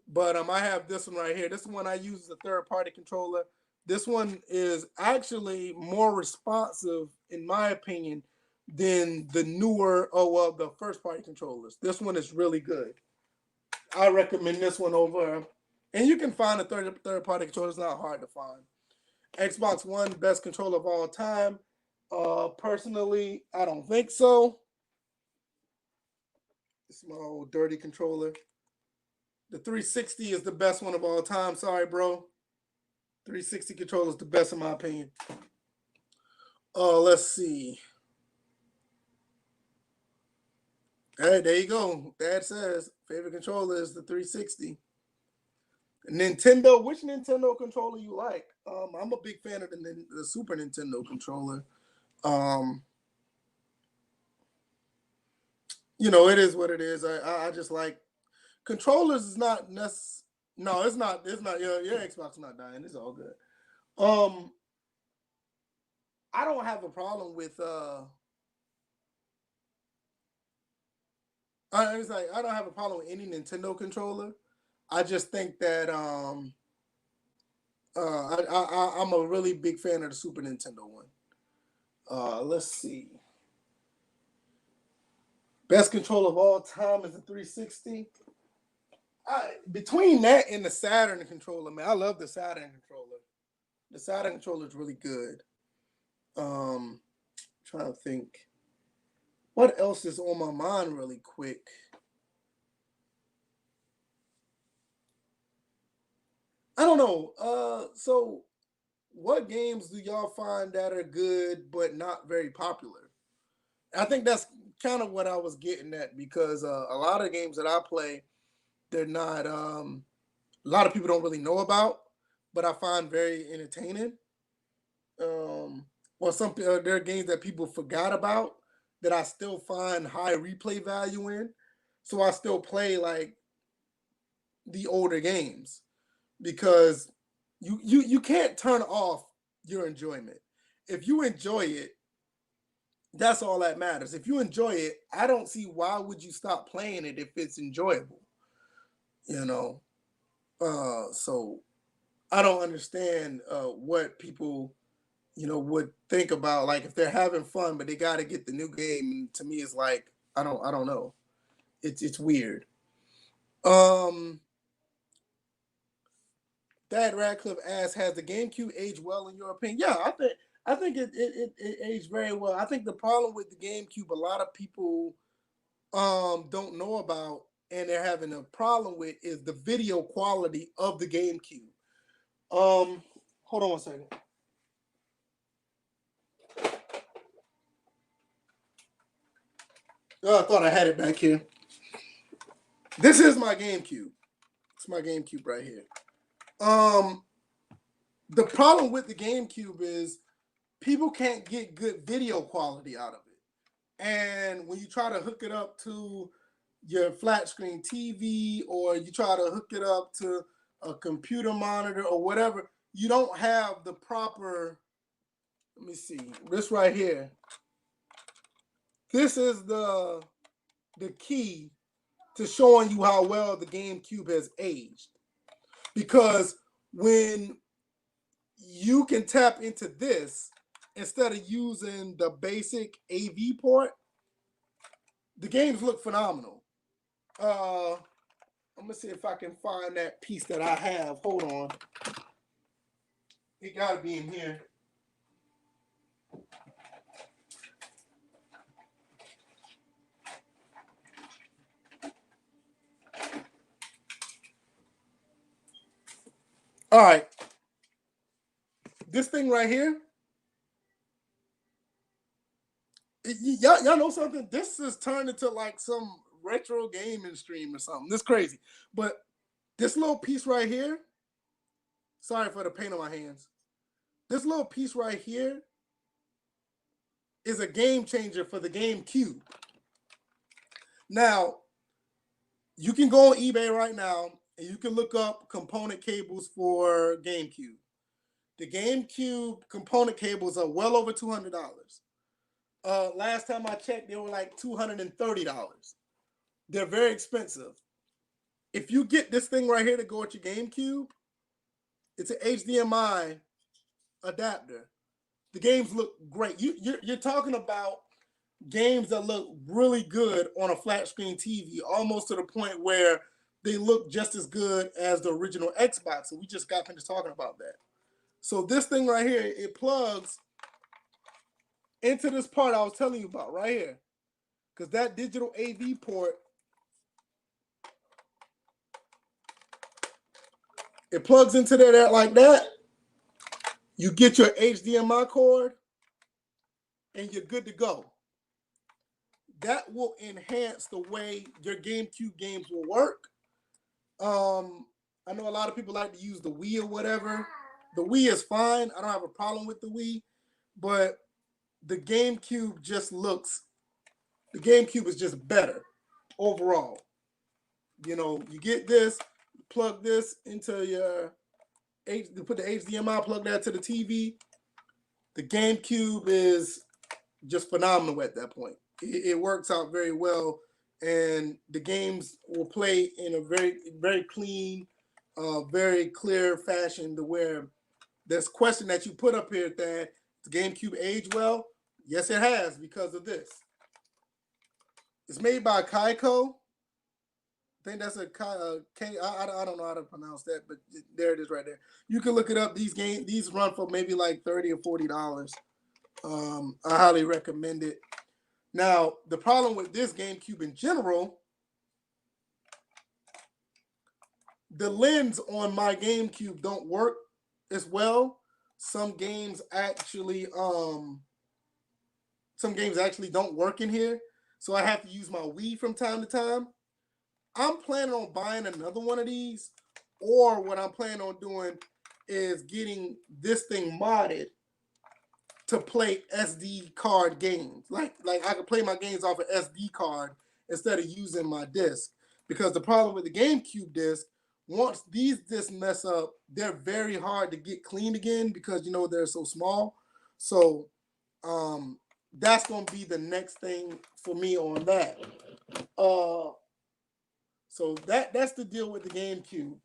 But I have this one right here. This one I use as a third-party controller. This one is actually more responsive, in my opinion, than the newer, the first-party controllers. This one is really good. I recommend this one over. And you can find a third-party controller. It's not hard to find. Xbox One, best controller of all time. Personally, I don't think so. It's my old dirty controller. The 360 is the best one of all time. Sorry, bro. 360 controller is the best in my opinion. Let's see. Hey, there you go. Dad says favorite controller is the 360. Nintendo, which Nintendo controller you like? I'm a big fan of the Super Nintendo controller. It is what it is. I just like controllers is not necessary. No, it's not. It's not. Your Xbox is not dying. It's all good. I don't have a problem with. I don't have a problem with any Nintendo controller. I just think that I'm a really big fan of the Super Nintendo one. Let's see. Best controller of all time is the 360. Between that and the Saturn controller, man, I love the Saturn controller. The Saturn controller is really good. Trying to think. What else is on my mind really quick? I don't know. So what games do y'all find that are good but not very popular? I think that's kind of what I was getting at because a lot of games that I play, they're not. A lot of people don't really know about, but I find very entertaining. Um, or there are games that people forgot about that I still find high replay value in. So I still play like the older games because you can't turn off your enjoyment. If you enjoy it, that's all that matters. If you enjoy it, I don't see why would you stop playing it if it's enjoyable. You know, so I don't understand what people would think about like if they're having fun, but they got to get the new game. And to me, it's like I don't know. It's weird. Um, Dad Radcliffe asks, has the GameCube aged well in your opinion? Yeah, I think it aged very well. I think the problem with the GameCube, a lot of people don't know about and they're having a problem with is the video quality of the GameCube. Hold on one second. Oh, I thought I had it back here. This is my GameCube. It's my GameCube right here. The problem with the GameCube is people can't get good video quality out of it. And when you try to hook it up to your flat screen TV or you try to hook it up to a computer monitor or whatever, you don't have the proper, let me see, this right here. This is the key to showing you how well the GameCube has aged. Because when you can tap into this instead of using the basic AV port, the games look phenomenal. I'm gonna see if I can find that piece that I have. Hold on. It gotta be in here. All right. This thing right here. Y'all know something? This is turned into like some retro gaming stream or something. This crazy. But this little piece right here. Sorry for the paint on my hands. This little piece right here is a game changer for the GameCube. Now, you can go on eBay right now and you can look up component cables for GameCube. The GameCube component cables are well over $200. Last time I checked, they were like $230. They're very expensive. If you get this thing right here to go with your GameCube, it's an HDMI adapter. The games look great. You're talking about games that look really good on a flat screen TV, almost to the point where they look just as good as the original Xbox. And we just got finished talking about that. So this thing right here, it plugs into this part I was telling you about right here. Because that digital AV port, it plugs into there like that. You get your HDMI cord and you're good to go. That will enhance the way your GameCube games will work. I know a lot of people like to use the Wii or whatever. The Wii is fine. I don't have a problem with the Wii, but the GameCube the GameCube is just better overall. You get this, plug this into your, put the HDMI, plug that to the TV. The GameCube is just phenomenal at that point. It works out very well, and the games will play in a very, very clean, very clear fashion to where this question that you put up here, that the GameCube aged well, yes, it has because of this. It's made by Kaiko. I think that's a I don't know how to pronounce that, but there it is right there. You can look it up. These run for maybe like $30 or $40. I highly recommend it. Now, the problem with this GameCube in general, the lens on my GameCube don't work as well. Some games actually some games actually don't work in here, so I have to use my Wii from time to time. I'm planning on buying another one of these, or what I'm planning on doing is getting this thing modded to play SD card games. Like I could play my games off an SD card instead of using my disc. Because the problem with the GameCube disc, once these discs mess up, they're very hard to get clean again because you know they're so small. So that's gonna be the next thing for me on that. Uh so that's the deal with the GameCube.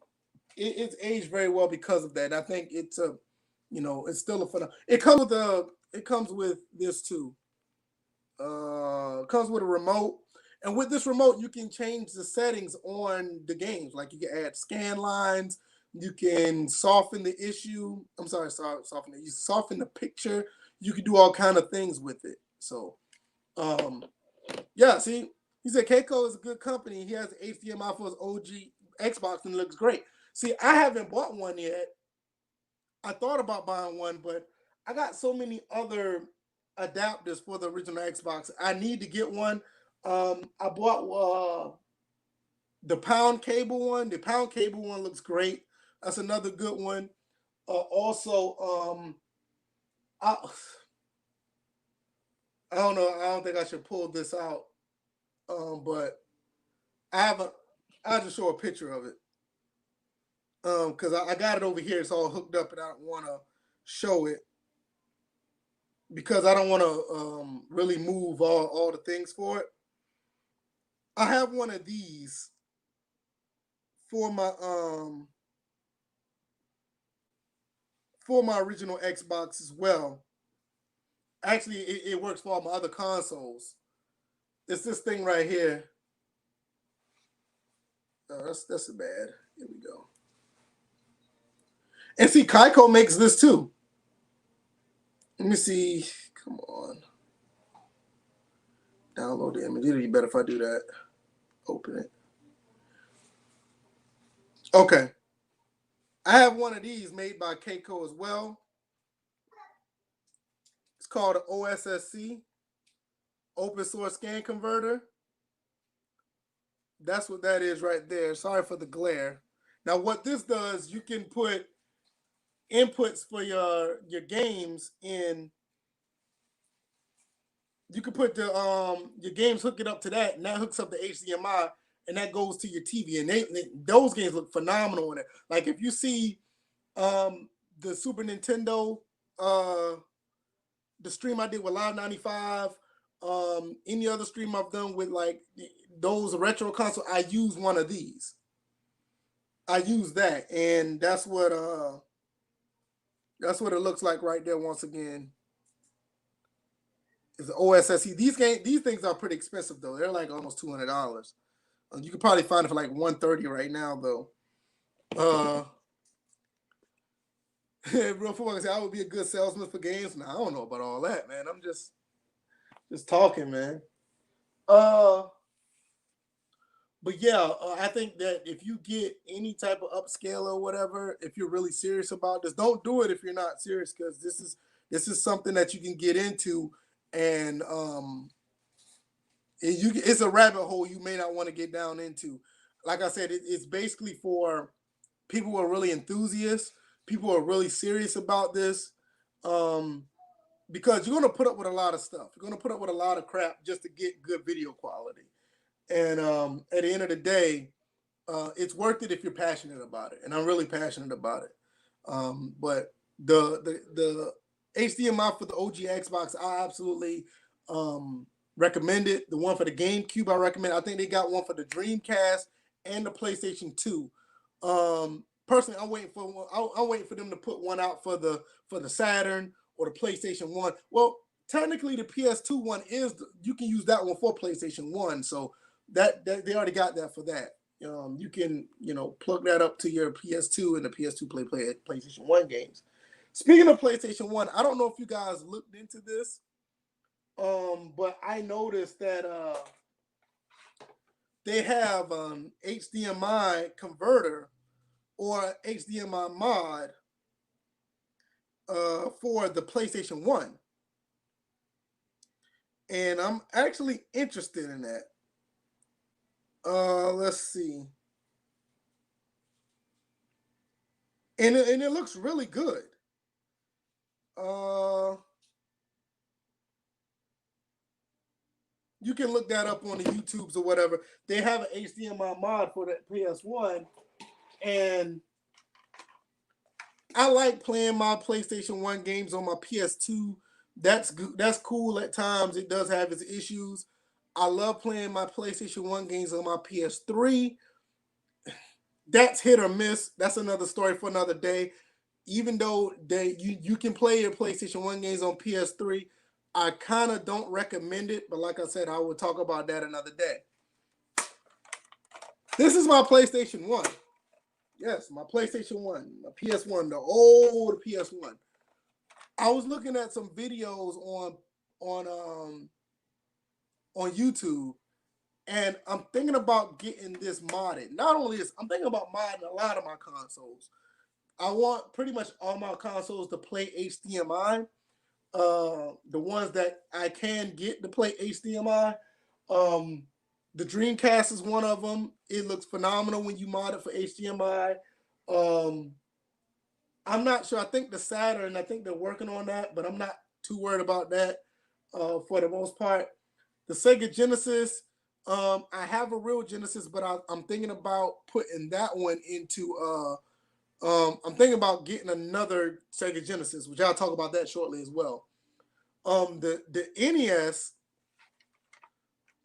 It's aged very well because of that. I think it's a, you know, it's still a fun. It comes with this too. It comes with a remote, and with this remote, you can change the settings on the games. Like you can add scan lines, you can soften the issue. I'm sorry, soften it. You soften the picture. You can do all kind of things with it. So, um, yeah. See, he said Keiko is a good company. He has the HDMI for his OG Xbox and it looks great. See, I haven't bought one yet. I thought about buying one, but I got so many other adapters for the original Xbox. I need to get one. I bought the pound cable one. The pound cable one looks great. That's another good one. Also, I, I don't know. I don't think I should pull this out. But I haven't. I'll just show a picture of it. Because I got it over here. It's all hooked up, and I don't want to show it because I don't want to really move all the things for it. I have one of these for my original Xbox as well. Actually, it works for all my other consoles. It's this thing right here. That's bad. Here we go. And see, Kaiko makes this too. Let me see. Come on. Download the image. It'd be better if I do that. Open it. Okay. I have one of these made by Keiko as well. It's called an OSSC, Open Source Scan Converter. That's what that is right there. Sorry for the glare. Now, what this does, you can put inputs for your games in. You can put the your games, hook it up to that, and that hooks up the HDMI, and that goes to your TV. And those games look phenomenal in it. Like if you see the Super Nintendo, the stream I did with Live 95, any other stream I've done with like those retro console, I use one of these. I use that, and that's what it looks like right there. Once again, is OSSC. These things are pretty expensive though. They're like almost $200. You could probably find it for like $130 right now though. Real folk say I would be a good salesman for games. Now I don't know about all that, man. I'm just talking, man. But yeah, I think that if you get any type of upscale or whatever, if you're really serious about this, don't do it if you're not serious, because this is something that you can get into, and it's a rabbit hole you may not want to get down into. Like I said, it's basically for people who are really enthusiasts, people who are really serious about this, because you're going to put up with a lot of stuff. You're going to put up with a lot of crap just to get good video quality. And at the end of the day, it's worth it if you're passionate about it. And I'm really passionate about it. But the HDMI for the OG Xbox, I absolutely recommend it. The one for the GameCube, I recommend. I think they got one for the Dreamcast and the PlayStation 2. Personally, I'm waiting for them to put one out for the Saturn or the PlayStation 1. Well, technically the PS2 one you can use that one for PlayStation 1. So that they already got that for that. You can plug that up to your PS2 and the PS2 play PlayStation 1 games. Speaking of PlayStation 1, I don't know if you guys looked into this, but I noticed that they have an HDMI converter or HDMI mod for the PlayStation 1. and I'm actually interested in that. Let's see, and it looks really good. Uh, you can look that up on the YouTubes or whatever. They have an HDMI mod for the PS1, and I like playing my PlayStation 1 games on my PS2. That's good. That's cool at times. It does have its issues. I love playing my PlayStation 1 games on my PS3. That's hit or miss. That's another story for another day. Even though you can play your PlayStation 1 games on PS3, I kind of don't recommend it. But like I said, I will talk about that another day. This is my PlayStation 1. Yes, my PlayStation 1, my PS1, the old PS1. I was looking at some videos on um on YouTube, and I'm thinking about getting this modded. Not only this, I'm thinking about modding a lot of my consoles. I want pretty much all my consoles to play HDMI. The ones that I can get to play HDMI. Um, the Dreamcast is one of them. It looks phenomenal when you mod it for HDMI. Um, I'm not sure. I think the Saturn, I think they're working on that, but I'm not too worried about that for the most part. The Sega Genesis, I have a real Genesis, but I'm thinking about putting that one into. I'm thinking about getting another Sega Genesis, which I'll talk about that shortly as well. The NES,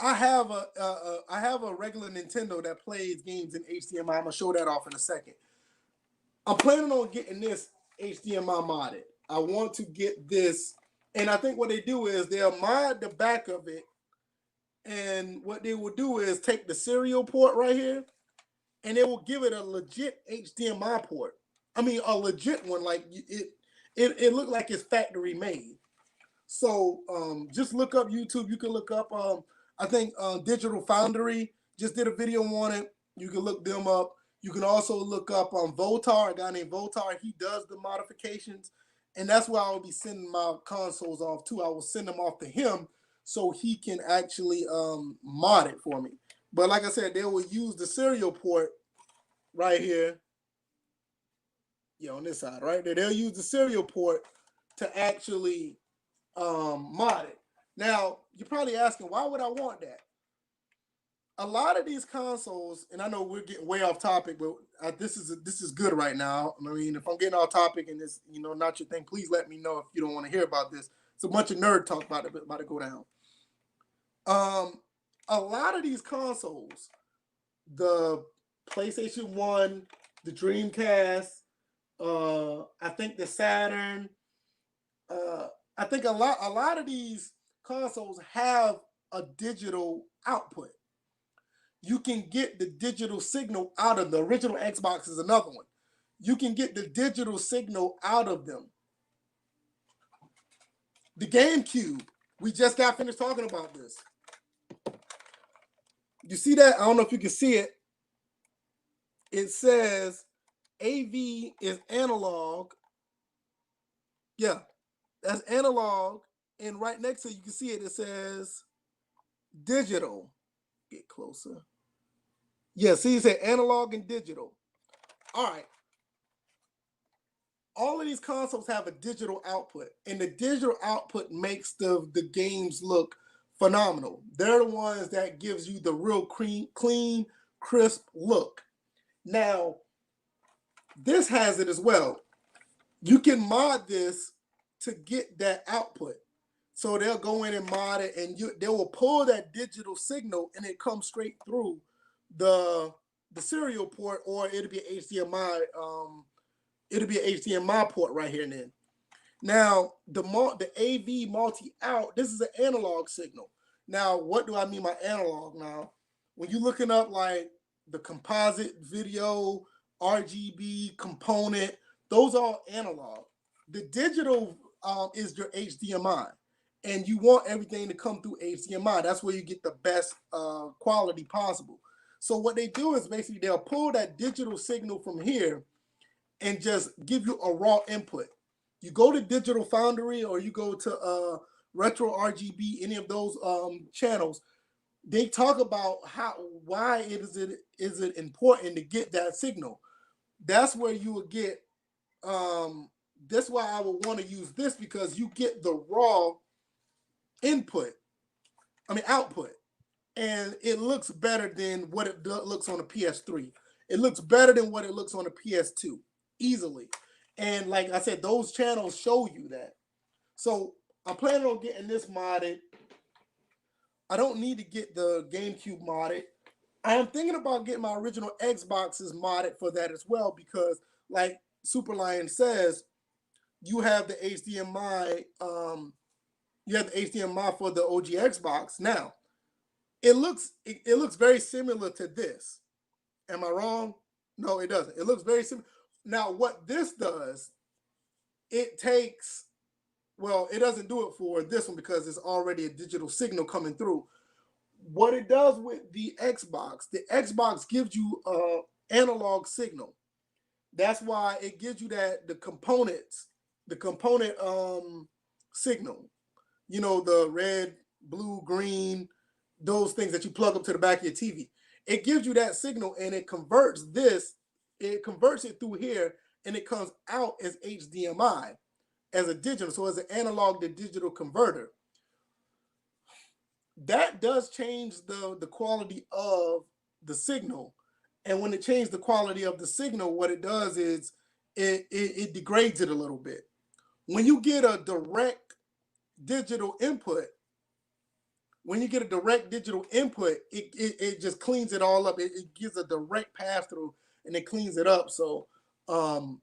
I have a regular Nintendo that plays games in HDMI. I'm gonna show that off in a second. I'm planning on getting this HDMI modded. I want to get this, and I think what they do is they'll mod the back of it, and what they will do is take the serial port right here, and they will give it a legit HDMI port. I mean, a legit one. Like it looked like it's factory made. So just look up YouTube. You can look up. I think Digital Foundry just did a video on it. You can look them up. You can also look up Votar, a guy named Votar. He does the modifications, and that's where I will be sending my consoles off to. I will send them off to him so he can actually mod it for me. But like I said, they will use the serial port right here. Yeah, on this side, right there. They'll use the serial port to actually mod it. Now, you're probably asking, why would I want that? A lot of these consoles, and I know we're getting way off topic, but this is good right now. I mean, if I'm getting off topic and it's not your thing, please let me know if you don't want to hear about this. It's a bunch of nerd talk about to go down. A lot of these consoles, the PlayStation 1, the Dreamcast, I think the Saturn, I think a lot of these consoles have a digital output. You can get the digital signal out of the original Xbox is another one. You can get the digital signal out of them. The GameCube, we just got finished talking about this. You see that? I don't know if you can see it. It says AV is analog. Yeah, that's analog. And right next to it, you can see it. It says digital. Get closer. Yeah, see, it said analog and digital. All right. All of these consoles have a digital output, and the digital output makes the games look phenomenal. They're the ones that gives you the real clean, crisp look. Now, this has it as well. You can mod this to get that output. So they'll go in and mod it, and they will pull that digital signal, and it comes straight through the serial port, or it'll be HDMI. It'll be an HDMI port right here and then. Now, the AV multi-out, this is an analog signal. Now, what do I mean by analog now? When you're looking up like the composite video, RGB component, those are all analog. The digital is your HDMI, and you want everything to come through HDMI. That's where you get the best quality possible. So what they do is basically they'll pull that digital signal from here and just give you a raw input. You go to Digital Foundry or you go to Retro RGB, any of those channels, they talk about why is it important to get that signal. That's where you will get that's why I would want to use this, because you get the raw output, and it looks better than what it looks on a PS3. It looks better than what it looks on a PS2 easily. And like I said, those channels show you that. So I'm planning on getting this modded. I don't need to get the GameCube modded. I am thinking about getting my original Xboxes modded for that as well, because like Super Lion says, you have the HDMI, for the OG Xbox. Now, it looks very similar to this. Am I wrong? No, it doesn't. It looks very similar. Now, what this does, it doesn't do it for this one because it's already a digital signal coming through. What it does with the Xbox gives you an analog signal. That's why it gives you the component signal. You know, the red, blue, green, those things that you plug up to the back of your TV. It gives you that signal, and it converts it through here, and it comes out as HDMI, as a digital, so as an analog to digital converter. That does change the quality of the signal. And when it changes the quality of the signal, what it does is it degrades it a little bit. When you get a direct digital input, it just cleans it all up. It gives a direct pass through, and it cleans it up. So I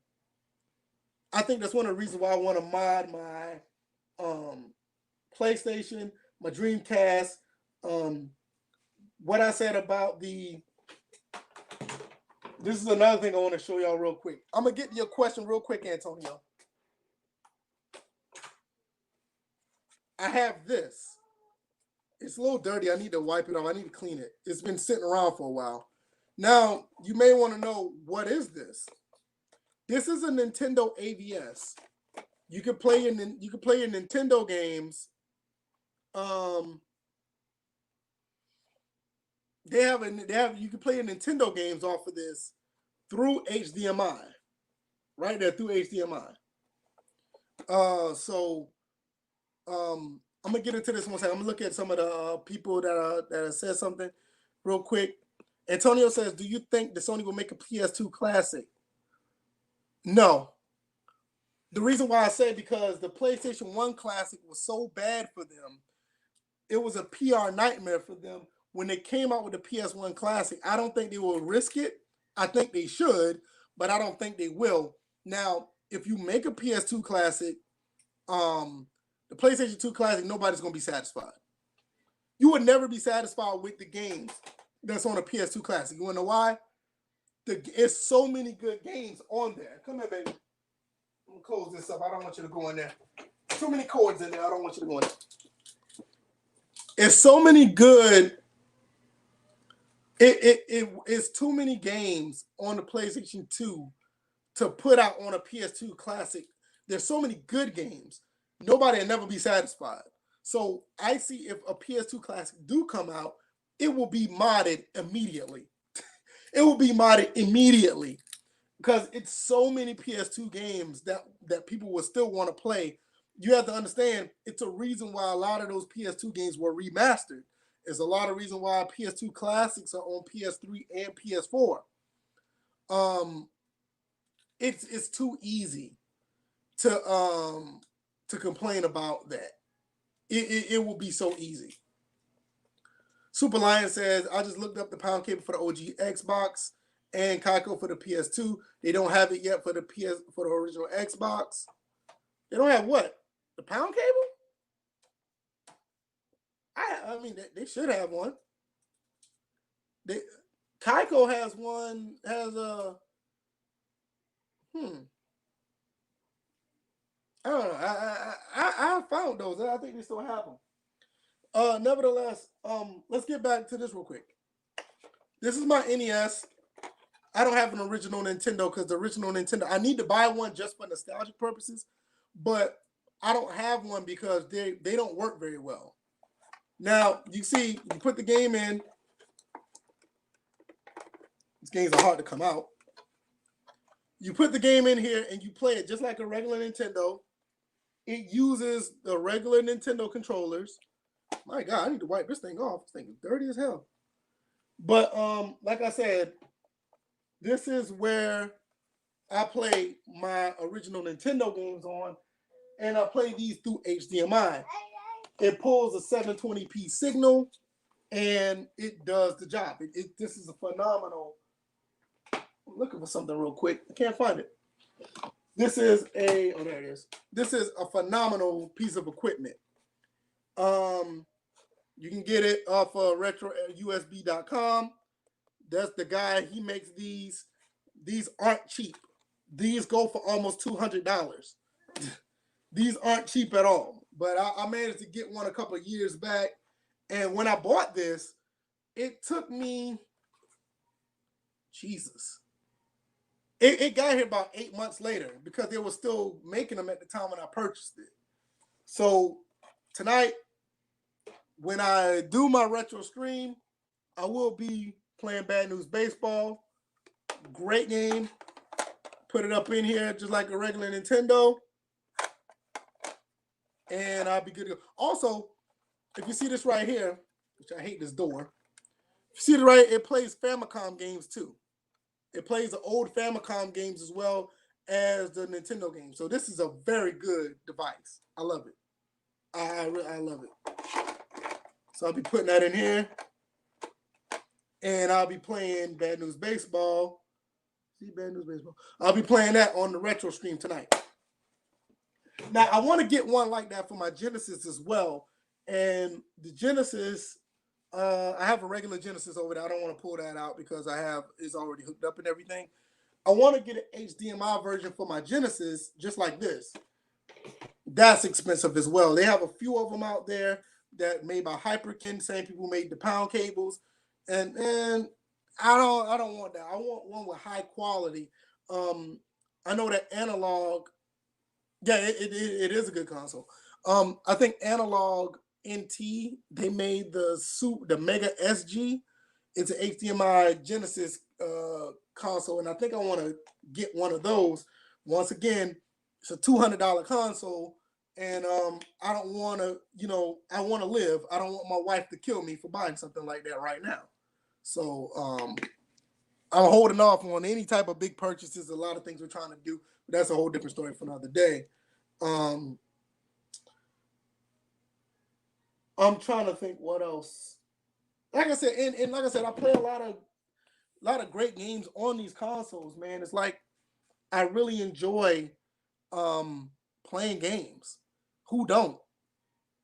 think that's one of the reasons why I want to mod my PlayStation, my Dreamcast. What I said about this is another thing I want to show y'all real quick. I'm gonna get to your question real quick, Antonio. I have this. It's a little dirty. I need to wipe it off. I need to clean it. It's been sitting around for a while. Now, you may want to know, what is this? This is a Nintendo AVS. You can play your Nintendo games. You can play your Nintendo games off of this through HDMI. Right there, through HDMI. I'm gonna get into this one second. I'm gonna look at some of the people that said something real quick. Antonio says, "Do you think the Sony will make a PS2 classic?" No. The reason why I say, because the PlayStation 1 classic was so bad for them, it was a PR nightmare for them when they came out with the PS1 classic. I don't think they will risk it. I think they should, but I don't think they will. Now, if you make a PS2 classic, the PlayStation 2 classic, nobody's going to be satisfied. You would never be satisfied with the games that's on a PS2 classic. You want to know why? It's so many good games on there. Come here, baby. I'm going to close this up. I don't want you to go in there. Too many cords in there. I don't want you to go in there. It's so many good. It's too many games on the PlayStation 2 to put out on a PS2 classic. There's so many good games. Nobody will never be satisfied. So I see, if a PS2 classic do come out, it will be modded immediately. It will be modded immediately, because it's so many PS2 games that people will still want to play. You have to understand, it's a reason why a lot of those PS2 games were remastered. There's a lot of reason why PS2 classics are on PS3 and PS4. It's too easy to complain about that. It will be so easy. Super Lion says, "I just looked up the pound cable for the OG Xbox and Kaiko for the PS2. They don't have it yet for the original Xbox." They don't have what? The pound cable? I mean, they should have one. Kaiko has one. I don't know. I found those. I think they still have them. Nevertheless, let's get back to this real quick. This is my NES. I don't have an original Nintendo, because the original Nintendo, I need to buy one just for nostalgic purposes. But I don't have one because they don't work very well. Now, you see, you put the game in. These games are hard to come out. You put the game in here and you play it just like a regular Nintendo. It uses the regular Nintendo controllers. My God, I need to wipe this thing off. This thing is dirty as hell. But like I said, this is where I play my original Nintendo games on, and I play these through HDMI. It pulls a 720p signal, and it does the job. This is a phenomenal. I'm looking for something real quick. I can't find it. This is there it is. This is a phenomenal piece of equipment. You can get it off of retrousb.com. That's the guy. He makes these. These aren't cheap. These go for almost $200. These aren't cheap at all. But I managed to get one a couple of years back. And when I bought this, it took me, Jesus. It got here about 8 months later because they were still making them at the time when I purchased it. So tonight, when I do my retro stream, I will be playing Bad News Baseball. Great game. Put it up in here just like a regular Nintendo. And I'll be good to go. Also, if you see this right here, which I hate this door. If you see it right, it plays Famicom games too. It plays the old Famicom games as well as the Nintendo games. So this is a very good device. I love it. I love it. So I'll be putting that in here. And I'll be playing Bad News Baseball. See Bad News Baseball. I'll be playing that on the retro stream tonight. Now, I want to get one like that for my Genesis as well. And the Genesis, I have a regular Genesis over there. I don't want to pull that out because it's already hooked up and everything. I want to get an HDMI version for my Genesis just like this. That's expensive as well. They have a few of them out there that made by Hyperkin. Same people made the pound cables. And I don't want that. I want one with high quality. I know that Analog, yeah, it is a good console. I think Analog NT, they made the Mega SG. It's an HDMI Genesis console, and I think I want to get one of those. Once again, it's a $200 console, and I don't want to, I want to live. I don't want my wife to kill me for buying something like that right now. So I'm holding off on any type of big purchases. A lot of things we're trying to do, but that's a whole different story for another day. I'm trying to think what else. Like I said, and like I said, I play a lot of great games on these consoles, man. It's like I really enjoy playing games. Who don't?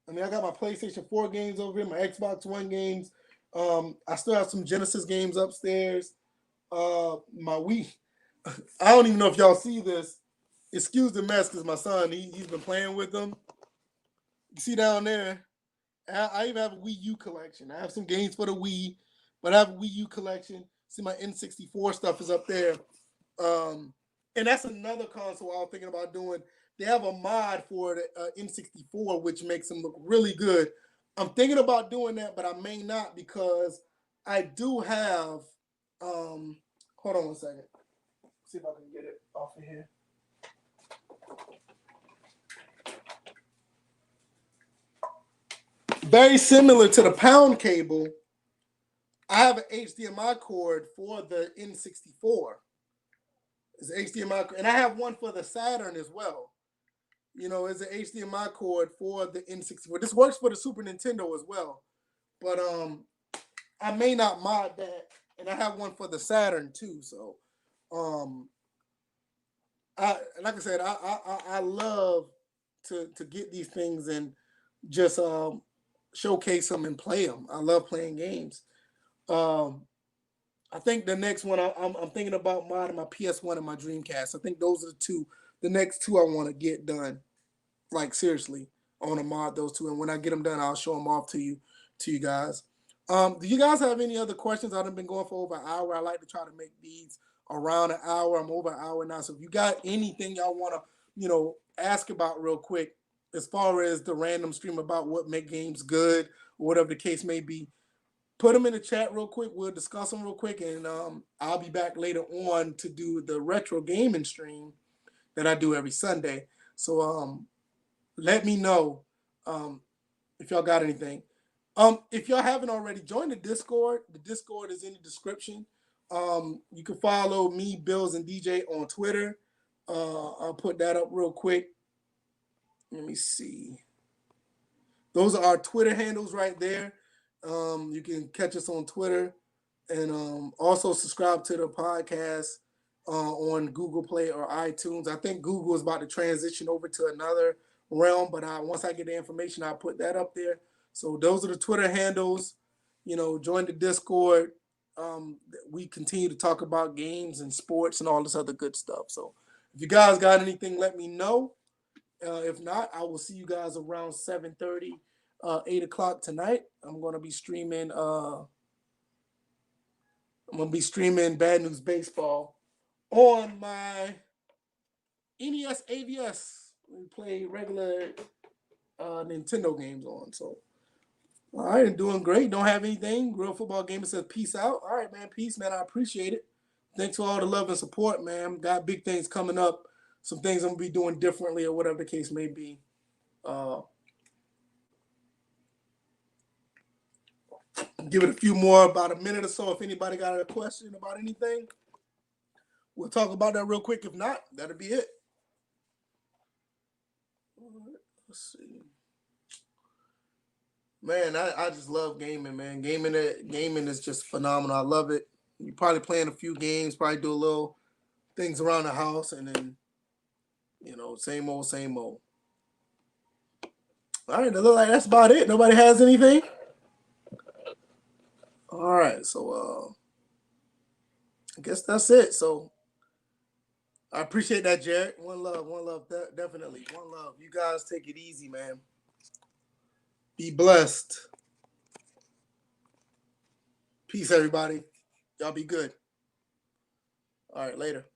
I mean, I got my PlayStation 4 games over here, my Xbox One games. I still have some Genesis games upstairs. My Wii. I don't even know if y'all see this. Excuse the mess, because my son, he's been playing with them. You see down there, I even have a Wii U collection. I have some games for the Wii, but I have a Wii U collection. See, my N64 stuff is up there. And that's another console I was thinking about doing. They have a mod for the N64, which makes them look really good. I'm thinking about doing that, but I may not because I do have, hold on one second. See if I can get it off of here. Very similar to the pound cable, I have an HDMI cord for the N64. It's an HDMI cord, and I have one for the Saturn as well. It's an HDMI cord for the N64. This works for the Super Nintendo as well, but I may not mod that, and I have one for the Saturn too. So, like I said, I love to get these things and just showcase them and play them. I love playing games. I think the next one I'm thinking about modding my PS1 and my Dreamcast. I think those are the next two I want to get done. Like seriously, I want to mod those two, and when I get them done, I'll show them off to you guys. Do you guys have any other questions? I've been going for over an hour. I like to try to make these around an hour. I'm over an hour now, so if you got anything y'all want to ask about real quick, as far as the random stream about what make games good or whatever the case may be, put them in the chat real quick. We'll discuss them real quick, and I'll be back later on to do the retro gaming stream that I do every Sunday. So let me know if y'all got anything. If y'all haven't already, join the Discord. The Discord is in the description. You can follow me, Bills, and DJ on Twitter. I'll put that up real quick. Let me see. Those are our Twitter handles right there. You can catch us on Twitter, and also subscribe to the podcast on Google Play or iTunes. I think Google is about to transition over to another realm, but once I get the information, I'll put that up there. So those are the Twitter handles. Join the Discord. We continue to talk about games and sports and all this other good stuff. So if you guys got anything, let me know. If not, I will see you guys around 7:30, 8 o'clock tonight. I'm going to be streaming. I'm going to be streaming Bad News Baseball on my NES AVS. We play regular Nintendo games on. So, all right, I'm doing great. Don't have anything. Real Football Gamer says peace out. All right, man. Peace, man. I appreciate it. Thanks for all the love and support, man. Got big things coming up. Some things I'm going to be doing differently or whatever the case may be. Give it a few more, about a minute or so. If anybody got a question about anything, we'll talk about that real quick. If not, that'll be it. Let's see. Man, I just love gaming, man. Gaming is just phenomenal. I love it. You're probably playing a few games, probably do a little things around the house, and then, same old, same old. All right, it looks like that's about it. Nobody has anything? All right, so I guess that's it. So I appreciate that, Jared. One love, definitely. One love. You guys take it easy, man. Be blessed. Peace, everybody. Y'all be good. All right, later.